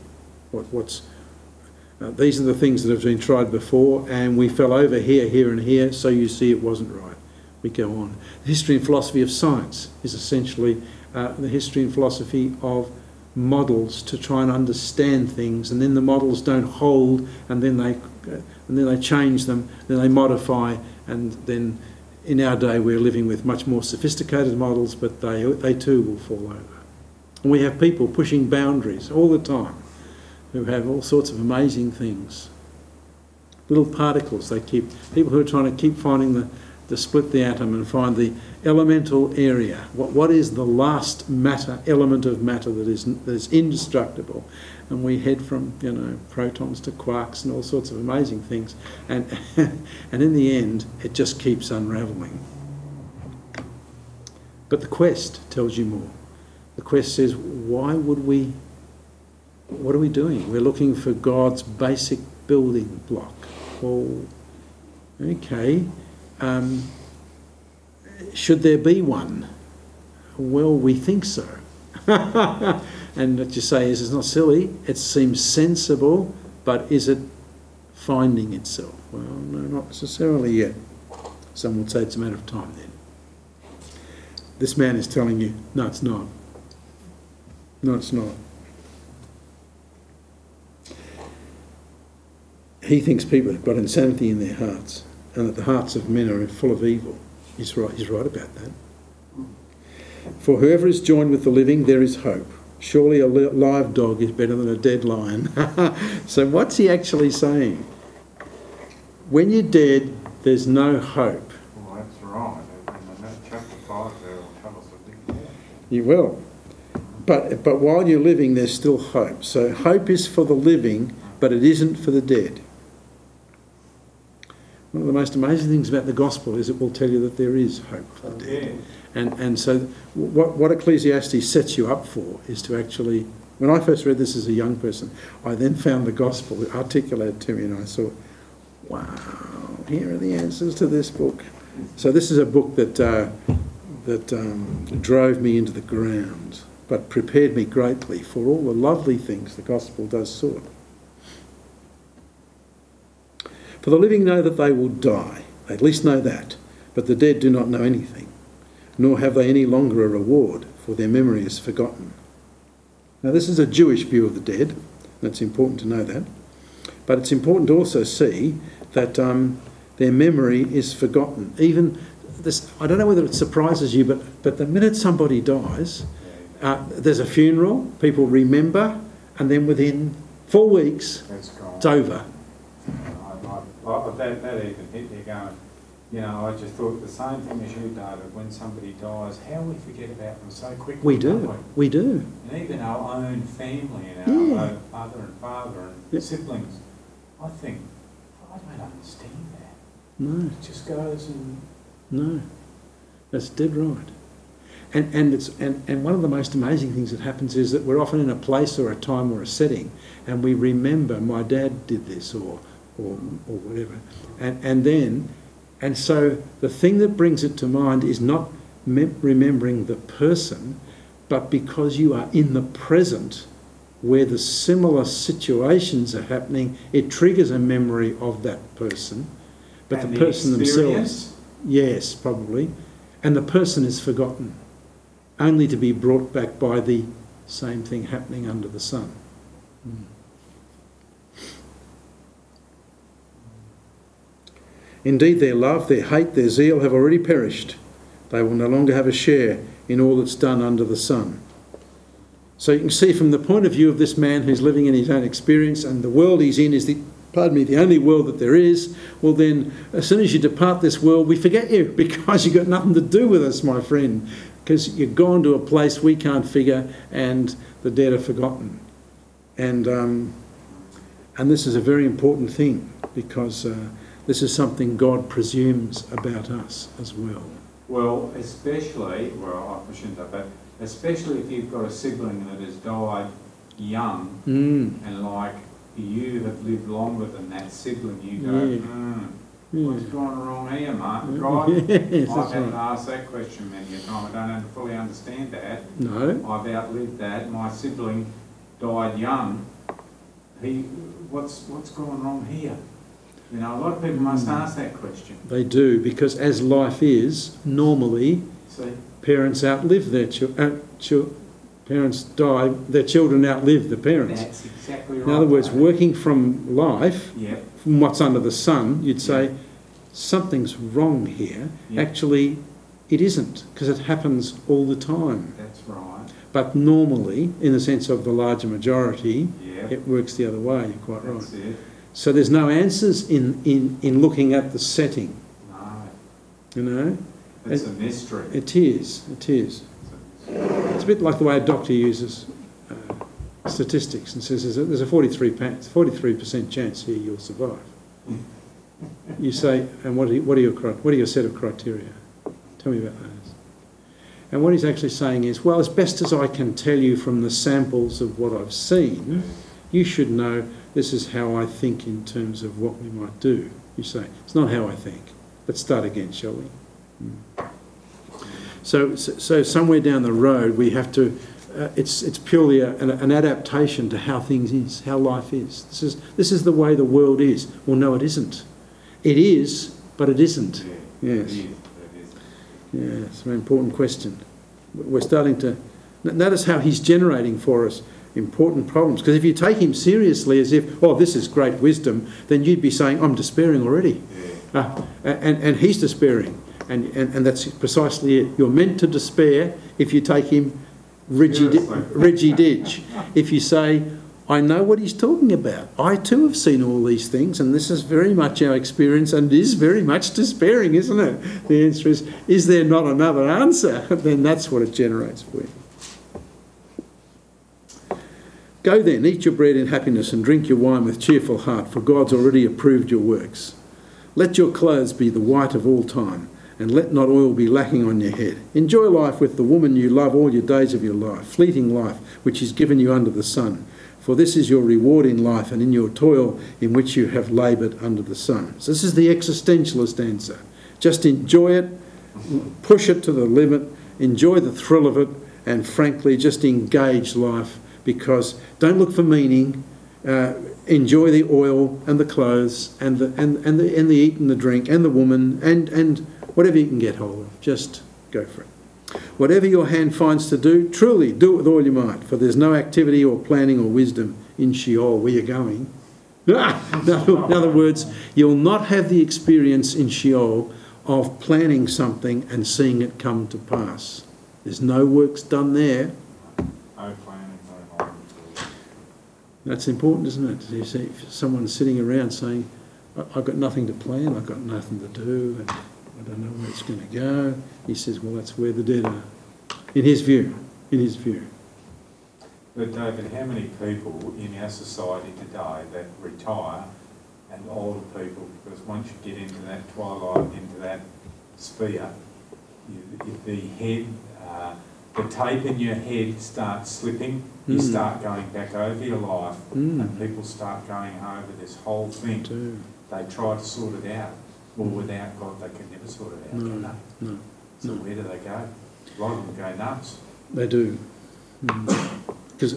these are the things that have been tried before, and we fell over here, here and here, so you see it wasn't right. We go on. The history and philosophy of science is essentially the history and philosophy of models to try and understand things, and then the models don't hold, and then they change them, then they modify, and then in our day we're living with much more sophisticated models, but they too will fall over. And we have people pushing boundaries all the time who have all sorts of amazing things. Little particles people who are trying to keep finding to split the atom and find the elemental area. What is the last element of matter that is indestructible? And we head from protons to quarks and all sorts of amazing things, and in the end it just keeps unravelling. But the quest tells you more. The quest says, what are we doing? We're looking for God's basic building block. Well, okay. Should there be one? Well, we think so. And what you say is, it's not silly, it seems sensible, but is it finding itself? Well, no, not necessarily yet. Some would say it's a matter of time then. This man is telling you, no, it's not. No, it's not. He thinks people have got insanity in their hearts, and that the hearts of men are full of evil. He's right about that. For whoever is joined with the living, there is hope. Surely a live dog is better than a dead lion. So what's he actually saying? When you're dead, there's no hope. Well, that's right. In that chapter 5 there will tell us a bit more. You will. But while you're living, there's still hope. So hope is for the living, but it isn't for the dead. One of the most amazing things about the gospel is it will tell you that there is hope for the dead. And so what Ecclesiastes sets you up for is to actually... When I first read this as a young person, I then found the gospel articulated to me, and I thought, wow, here are the answers to this book. So this is a book that drove me into the ground, but prepared me greatly for all the lovely things the gospel does sort. For the living know that they will die. They at least know that. But the dead do not know anything, nor have they any longer a reward, for their memory is forgotten. Now this is a Jewish view of the dead, and it's important to know that. But it's important to also see that their memory is forgotten. Even this, I don't know whether it surprises you, but the minute somebody dies, there's a funeral, people remember, and then within 4 weeks, it's over. That even hit me going, you know, I just thought the same thing as you, David, when somebody dies, how we forget about them so quickly. We do, we do. And even our own family and our own mother and father and siblings, I think, I don't understand that. No. It just goes and... No, that's dead right. And one of the most amazing things that happens is that we're often in a place or a time or a setting, and we remember my dad did this or whatever, and so the thing that brings it to mind is not remembering the person, but because you are in the present where the similar situations are happening, it triggers a memory of that person, but and the person themselves, yes, probably, and the person is forgotten, only to be brought back by the same thing happening under the sun. Indeed, their love, their hate, their zeal have already perished. They will no longer have a share in all that's done under the sun. So you can see from the point of view of this man who's living in his own experience, and the world he's in is the only world that there is, well then, as soon as you depart this world, we forget you, because you've got nothing to do with us, my friend, because you've gone to a place we can't figure, and the dead are forgotten. And this is a very important thing, because this is something God presumes about us as well. Well, especially, well, I shouldn't have, but especially if you've got a sibling that has died young, and like you have lived longer than that sibling, you go, what's gone wrong here, Martin? God, Yes, I've had to right. ask that question many a time. I don't fully understand that. No. I've outlived that. My sibling died young. What's gone wrong here? You know, a lot of people must ask that question. They do, because as life is, normally, parents outlive their parents die, their children outlive the parents. That's exactly right. In other words, working from life, Yep. from what's under the sun, you'd say, something's wrong here. Yep. Actually, it isn't, because it happens all the time. That's right. But normally, in the sense of the larger majority, Yep. it works the other way, you're quite right. That's it. So there's no answers in looking at the setting, No. you know? It's a mystery. It is, it is. It's a bit like the way a doctor uses statistics and says there's a 43% chance here you'll survive. You say, and what are your set of criteria? Tell me about those. And what he's actually saying is, well, as best as I can tell you from the samples of what I've seen, you should know this is how I think in terms of what we might do. You say, it's not how I think. Let's start again, shall we? So somewhere down the road we have to, it's purely an adaptation to how things is, how life is. This is the way the world is. Well, no, it isn't. It is, but it isn't. Yeah, Yes. It is. Yeah, it's an important question. We're starting to notice how he's generating for us important problems. Because if you take him seriously as if, oh, this is great wisdom, then you'd be saying, I'm despairing already. Yeah. And he's despairing. And that's precisely it. You're meant to despair if you take him riggy-ditch. If you say, I know what he's talking about. I too have seen all these things, and this is very much our experience, and it is very much despairing, isn't it? The answer is there not another answer? Then that's what it generates for you. Go then, eat your bread in happiness and drink your wine with cheerful heart, for God's already approved your works. Let your clothes be the white of all time, and let not oil be lacking on your head. Enjoy life with the woman you love all your days of your life, fleeting life, which is given you under the sun. For this is your reward in life and in your toil in which you have laboured under the sun. So this is the existentialist answer. Just enjoy it, push it to the limit, enjoy the thrill of it, and frankly, just engage life, because don't look for meaning. Enjoy the oil and the clothes and the eat and the drink and the woman and whatever you can get hold of. Just go for it. Whatever your hand finds to do, truly do it with all your might, for there's no activity or planning or wisdom in Sheol, where you're going. In other words, you'll not have the experience in Sheol of planning something and seeing it come to pass. There's no works done there. No planning, no knowledge. That's important, isn't it? You see, if someone's sitting around saying, I've got nothing to plan, I've got nothing to do, and I don't know where it's going to go. He says, well, that's where the dead are. In his view. But David, how many people in our society today that retire, and older people, because once you get into that twilight, into that sphere, the head, the tape in your head starts slipping, you start going back over your life, and people start going over this whole thing. They try to sort it out. Well, without God, they can never sort it out, can they? No. So where do they go? A lot of them go nuts. They do.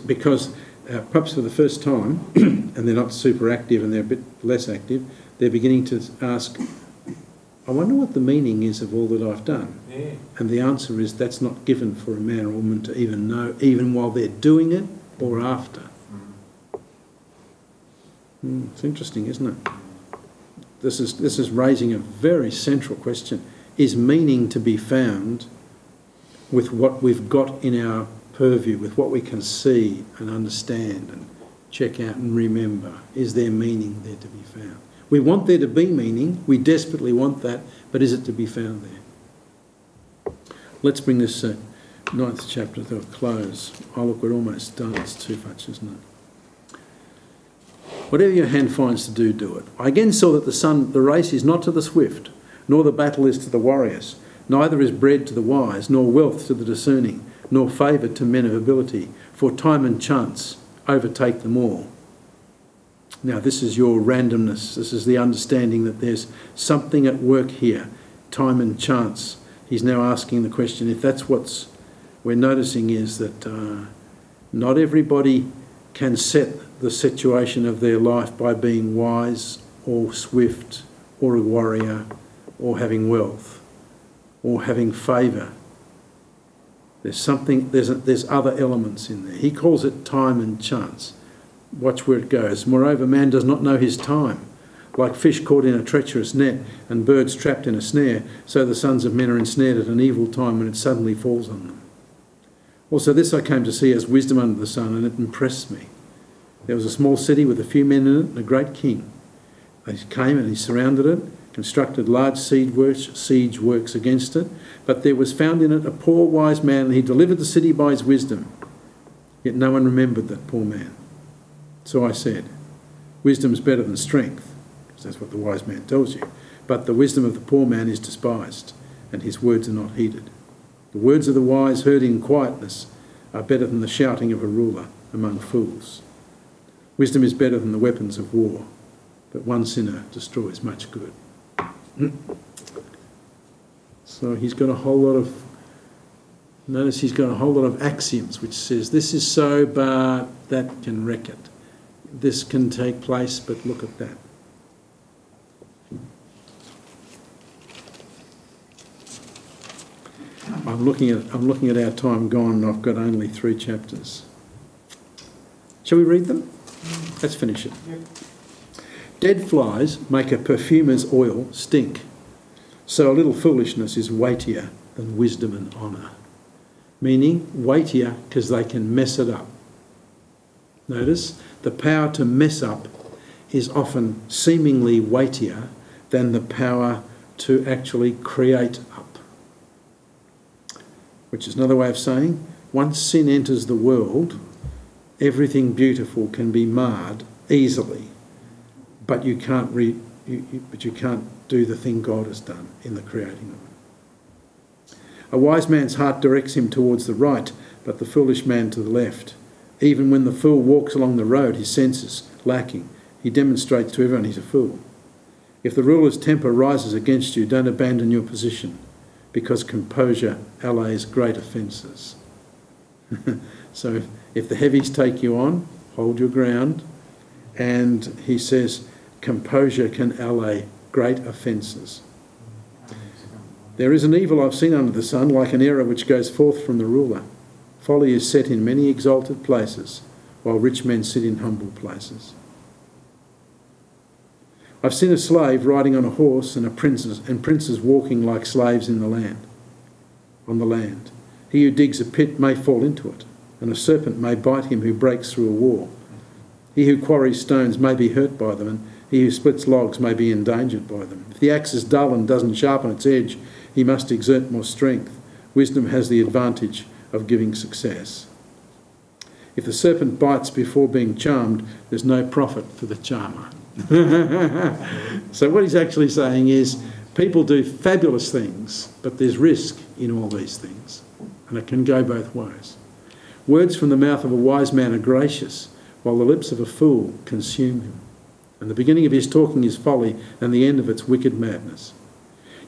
Because perhaps for the first time, and they're not super active and they're a bit less active, they're beginning to ask, I wonder what the meaning is of all that I've done. Yeah. And the answer is that's not given for a man or woman to even know, even while they're doing it or after. It's interesting, isn't it? This is raising a very central question. Is meaning to be found with what we've got in our purview, with what we can see and understand and check out and remember? Is there meaning there to be found? We want there to be meaning, we desperately want that, but is it to be found there? Let's bring this 9th chapter to a close. Oh look, we're almost done. It's too much, isn't it? Whatever your hand finds to do, do it. I again saw that the race is not to the swift, nor the battle is to the warriors. Neither is bread to the wise, nor wealth to the discerning, nor favour to men of ability, for time and chance overtake them all. Now this is your randomness, this is the understanding that there's something at work here, time and chance. He's now asking the question, if that's what we're noticing, is that not everybody can set the situation of their life by being wise or swift or a warrior or having wealth or having favour. There's something, there's other elements in there. He calls it time and chance. Watch where it goes. Moreover, man does not know his time. Like fish caught in a treacherous net and birds trapped in a snare, so the sons of men are ensnared at an evil time when it suddenly falls on them. Also this I came to see as wisdom under the sun, and it impressed me. There was a small city with a few men in it and a great king. He came and he surrounded it, constructed large siege works against it, but there was found in it a poor wise man, and he delivered the city by his wisdom. Yet no one remembered that poor man. So I said, wisdom's better than strength, because that's what the wise man tells you. But the wisdom of the poor man is despised, and his words are not heeded. The words of the wise heard in quietness are better than the shouting of a ruler among fools. Wisdom is better than the weapons of war, but one sinner destroys much good. So he's got a whole lot of, notice he's got a whole lot of axioms which says this is so, but that can wreck it. This can take place, but look at that. I'm looking at our time gone, and I've got only 3 chapters. Shall we read them? Let's finish it. Yep. Dead flies make a perfumer's oil stink, so a little foolishness is weightier than wisdom and honour. Meaning weightier because they can mess it up. Notice, the power to mess up is often seemingly weightier than the power to actually create up. Which is another way of saying, once sin enters the world, everything beautiful can be marred easily, but you can't do the thing God has done in the creating of it. A wise man's heart directs him towards the right, but the foolish man to the left. Even when the fool walks along the road, his senses lacking, he demonstrates to everyone he's a fool. If the ruler's temper rises against you, don't abandon your position, because composure allays great offences. So if the heavies take you on, hold your ground. And he says, composure can allay great offences. There is an evil I've seen under the sun, like an error which goes forth from the ruler. Folly is set in many exalted places, while rich men sit in humble places. I've seen a slave riding on a horse and princes walking like slaves on the land. He who digs a pit may fall into it, and a serpent may bite him who breaks through a wall. He who quarries stones may be hurt by them, and he who splits logs may be endangered by them. If the axe is dull and doesn't sharpen its edge, he must exert more strength. Wisdom has the advantage of giving success. If the serpent bites before being charmed, there's no profit for the charmer. So what he's actually saying is people do fabulous things, but there's risk in all these things, and it can go both ways. Words from the mouth of a wise man are gracious, while the lips of a fool consume him. And the beginning of his talking is folly, and the end of its wicked madness.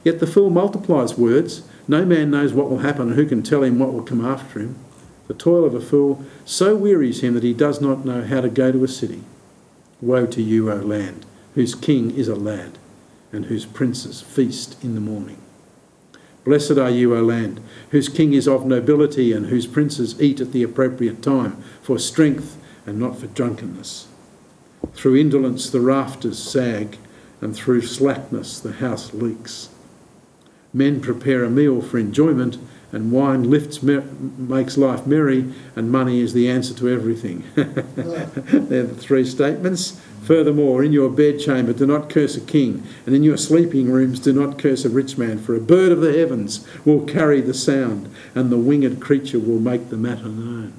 Yet the fool multiplies words. No man knows what will happen, and who can tell him what will come after him? The toil of a fool so wearies him that he does not know how to go to a city. Woe to you, O land, whose king is a lad, and whose princes feast in the morning. Blessed are you, O land, whose king is of nobility, and whose princes eat at the appropriate time, for strength and not for drunkenness. Through indolence the rafters sag, and through slackness the house leaks. Men prepare a meal for enjoyment, and wine makes life merry, and money is the answer to everything. They're the three statements. Furthermore, in your bedchamber do not curse a king, and in your sleeping rooms do not curse a rich man, for a bird of the heavens will carry the sound, and the winged creature will make the matter known.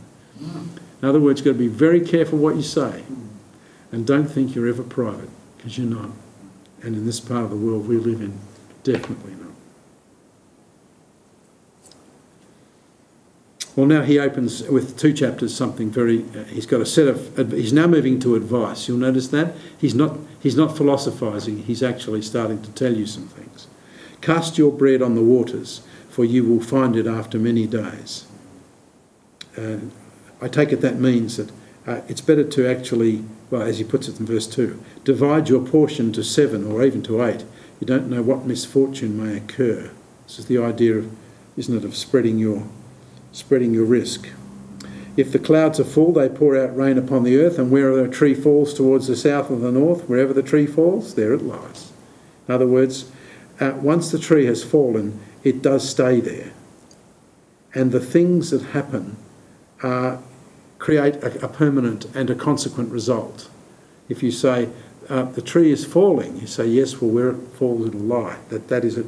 In other words, you've got to be very careful what you say, and don't think you're ever private, because you're not. And in this part of the world we live in, definitely not. Well, now he opens with 2 chapters something very... he's got a set of... he's now moving to advice. You'll notice that. He's not philosophising. He's actually starting to tell you some things. Cast your bread on the waters, for you will find it after many days. I take it that means that it's better to actually, well, as he puts it in verse 2, divide your portion to 7 or even to 8. You don't know what misfortune may occur. This is the idea of, isn't it, of spreading your risk. If the clouds are full, they pour out rain upon the earth, and wherever a tree falls towards the south or the north, wherever the tree falls, there it lies. In other words, once the tree has fallen, it does stay there. And the things that happen create a permanent and a consequent result. If you say, the tree is falling, you say, yes, well, where it falls, it'll lie. That is,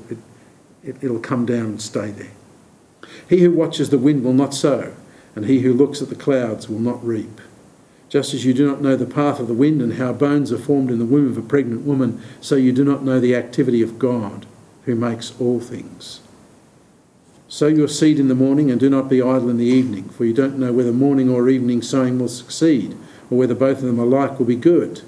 it'll come down and stay there. He who watches the wind will not sow, and he who looks at the clouds will not reap. Just as you do not know the path of the wind and how bones are formed in the womb of a pregnant woman, so you do not know the activity of God, who makes all things. Sow your seed in the morning, and do not be idle in the evening, for you don't know whether morning or evening sowing will succeed, or whether both of them alike will be good.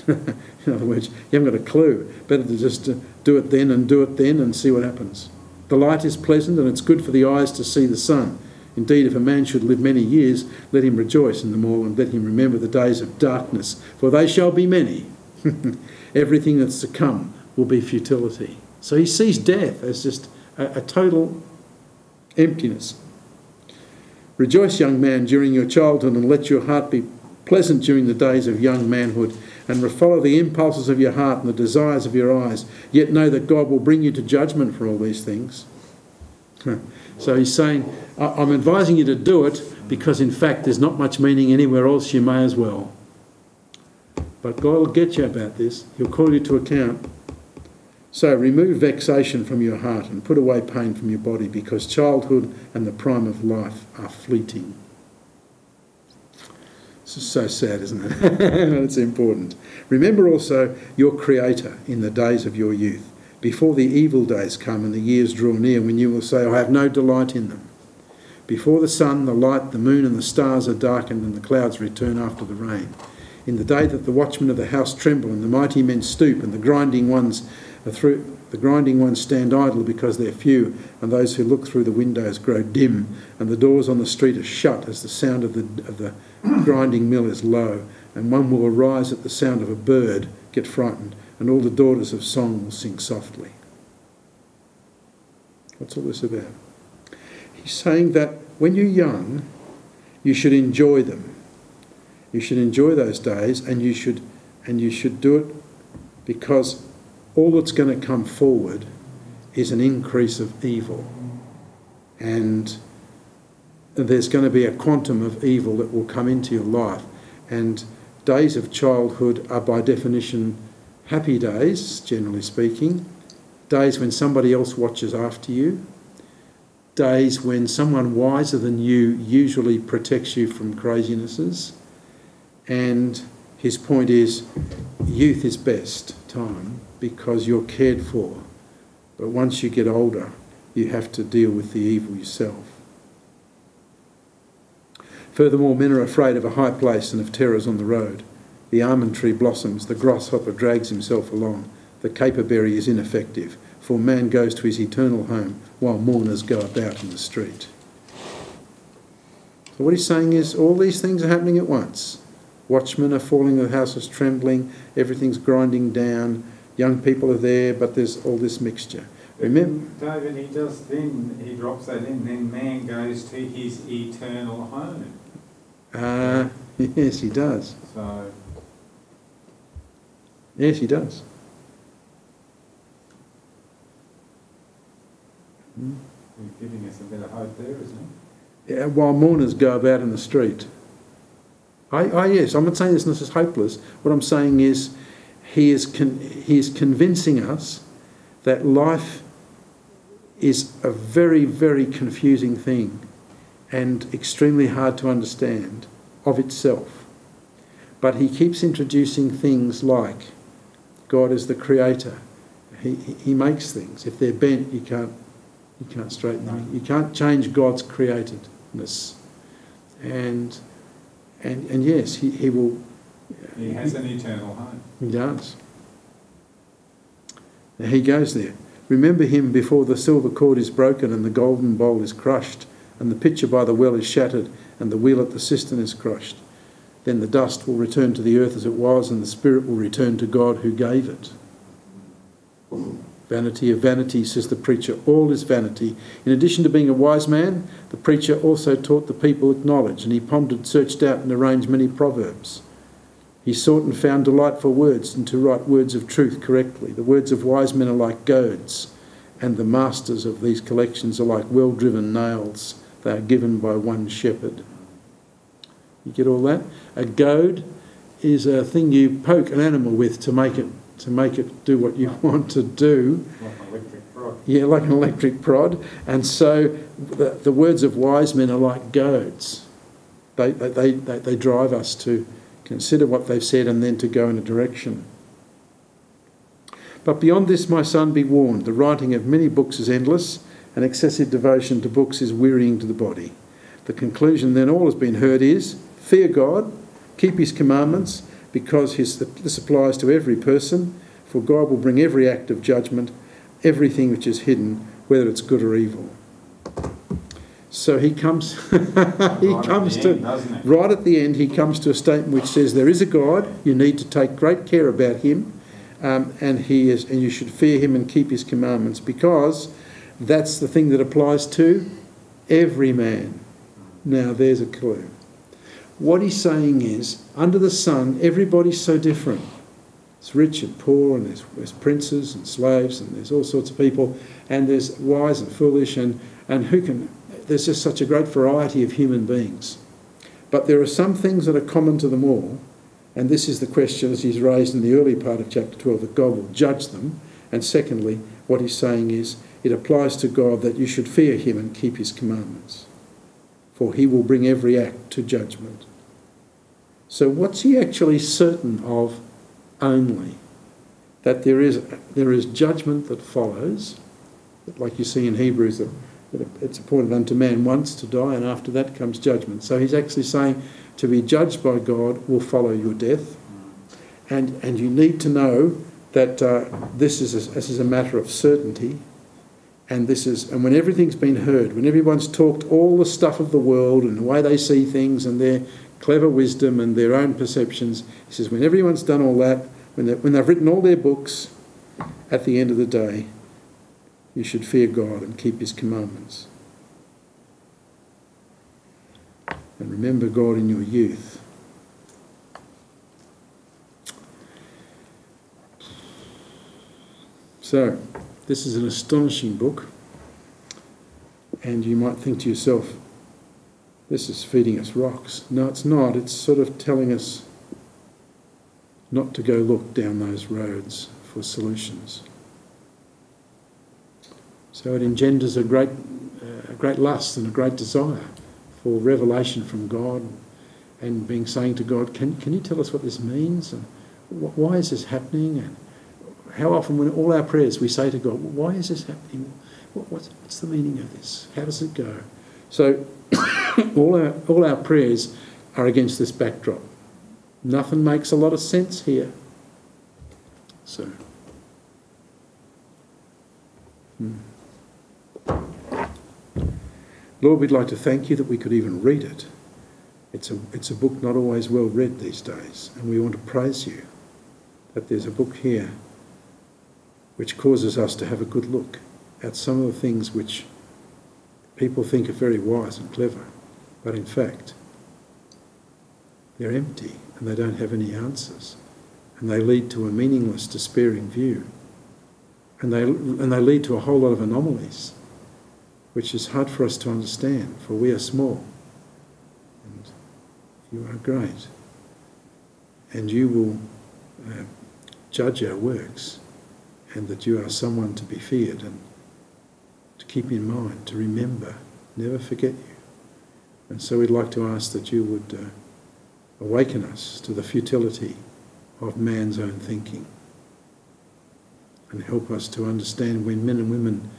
In other words, you haven't got a clue. Better to just do it then and see what happens. The light is pleasant, and it's good for the eyes to see the sun. Indeed, if a man should live many years, let him rejoice in them all, and let him remember the days of darkness, for they shall be many. Everything that's to come will be futility. So he sees death as just a total emptiness. Rejoice, young man, during your childhood, and let your heart be pleasant during the days of young manhood, and follow the impulses of your heart and the desires of your eyes, yet know that God will bring you to judgment for all these things. So he's saying, I'm advising you to do it because in fact there's not much meaning anywhere else, you may as well. But God will get you about this. He'll call you to account. So remove vexation from your heart and put away pain from your body, because childhood and the prime of life are fleeting. This is so sad, isn't it? But it's important. Remember also your Creator in the days of your youth, before the evil days come and the years draw near, when you will say, I have no delight in them. Before the sun, the light, the moon and the stars are darkened, and the clouds return after the rain. In the day that the watchmen of the house tremble, and the mighty men stoop, and the grinding ones stand idle because they're few, and those who look through the windows grow dim, and the doors on the street are shut as the sound of the grinding mill is low, and one will arise at the sound of a bird, get frightened, and all the daughters of song will sing softly. What's all this about? He's saying that when you're young, you should enjoy them. You should enjoy those days, and you should do it because all that's going to come forward is an increase of evil. And there's going to be a quantum of evil that will come into your life. And days of childhood are by definition happy days, generally speaking, days when somebody else watches after you, days when someone wiser than you usually protects you from crazinesses. And his point is, youth is best time because you're cared for. But once you get older, you have to deal with the evil yourself. Furthermore, men are afraid of a high place and of terrors on the road. The almond tree blossoms, the grasshopper drags himself along, the caperberry is ineffective, for man goes to his eternal home while mourners go about in the street. So what he's saying is all these things are happening at once. Watchmen are falling, the house is trembling, everything's grinding down, young people are there, but there's all this mixture. Remember, David, he drops that in, then man goes to his eternal home. Yes, he does. So, Yes, he does. he's giving us a bit of hope there, isn't he? Yeah, while mourners go about in the street. Yes, I'm not saying this is hopeless. What I'm saying is he is convincing us that life is a very, very confusing thing and extremely hard to understand of itself. But he keeps introducing things like God is the creator. He makes things. If they're bent, you can't straighten them. You can't change God's createdness. And yes, he will. He has an eternal home. He does. Now he goes there. Remember him before the silver cord is broken and the golden bowl is crushed, and the pitcher by the well is shattered, and the wheel at the cistern is crushed. Then the dust will return to the earth as it was, and the spirit will return to God who gave it. Vanity of vanity, says the preacher, all is vanity. In addition to being a wise man, the preacher also taught the people knowledge, and he pondered, searched out and arranged many proverbs. He sought and found delightful words, and to write words of truth correctly. The words of wise men are like goads, and the masters of these collections are like well-driven nails. They are given by one shepherd. You get all that? A goad is a thing you poke an animal with to make it do what you want to do. Like an electric prod. Yeah, like an electric prod. And so the words of wise men are like goads. They drive us to consider what they've said and then to go in a direction. But beyond this, my son, be warned. The writing of many books is endless, and excessive devotion to books is wearying to the body. The conclusion then, all has been heard, is fear God, keep his commandments, because this applies to every person, for God will bring every act of judgment, everything which is hidden, whether it's good or evil. So he comes, right at the end, he comes to a statement which says there is a God, you need to take great care about him, and you should fear him and keep his commandments, because that's the thing that applies to every man. Now there's a clue. What he's saying is, under the sun, everybody's so different. It's rich and poor, and there's princes and slaves, and there's all sorts of people, and there's wise and foolish, and there's just such a great variety of human beings. But there are some things that are common to them all, and this is the question as he's raised in the early part of chapter 12, that God will judge them. And secondly, what he's saying is, it applies to God that you should fear him and keep his commandments, for he will bring every act to judgment. So what's he actually certain of only? That there is judgment that follows, like you see in Hebrews, that it's appointed unto man once to die, and after that comes judgment. So he's actually saying to be judged by God will follow your death, and you need to know that this is a matter of certainty, and when everything's been heard, when everyone's talked all the stuff of the world and the way they see things and their clever wisdom and their own perceptions, he says when everyone's done all that, when they've written all their books, at the end of the day, you should fear God and keep his commandments. And remember God in your youth. So, this is an astonishing book, and you might think to yourself, this is feeding us rocks. No, it's not. It's sort of telling us not to go look down those roads for solutions. So it engenders a great lust and a great desire for revelation from God, and saying to God, can you tell us what this means? And why is this happening? And how often, when all our prayers, we say to God, why is this happening? What's the meaning of this? How does it go? So all our prayers are against this backdrop. Nothing makes a lot of sense here. So, Lord, we'd like to thank you that we could even read it. It's a book not always well read these days, and we want to praise you that there's a book here which causes us to have a good look at some of the things which people think are very wise and clever, but in fact they're empty and they don't have any answers, and they lead to a meaningless, despairing view, and they lead to a whole lot of anomalies which is hard for us to understand, for we are small and you are great, and you will judge our works, and that you are someone to be feared and to keep in mind, to remember, never forget you. And so we'd like to ask that you would awaken us to the futility of man's own thinking, and help us to understand when men and women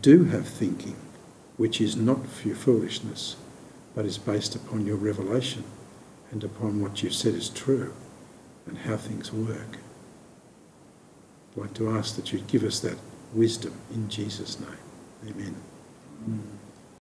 do have thinking, which is not for your foolishness, but is based upon your revelation and upon what you've said is true and how things work. I'd like to ask that you give us that wisdom in Jesus' name. Amen.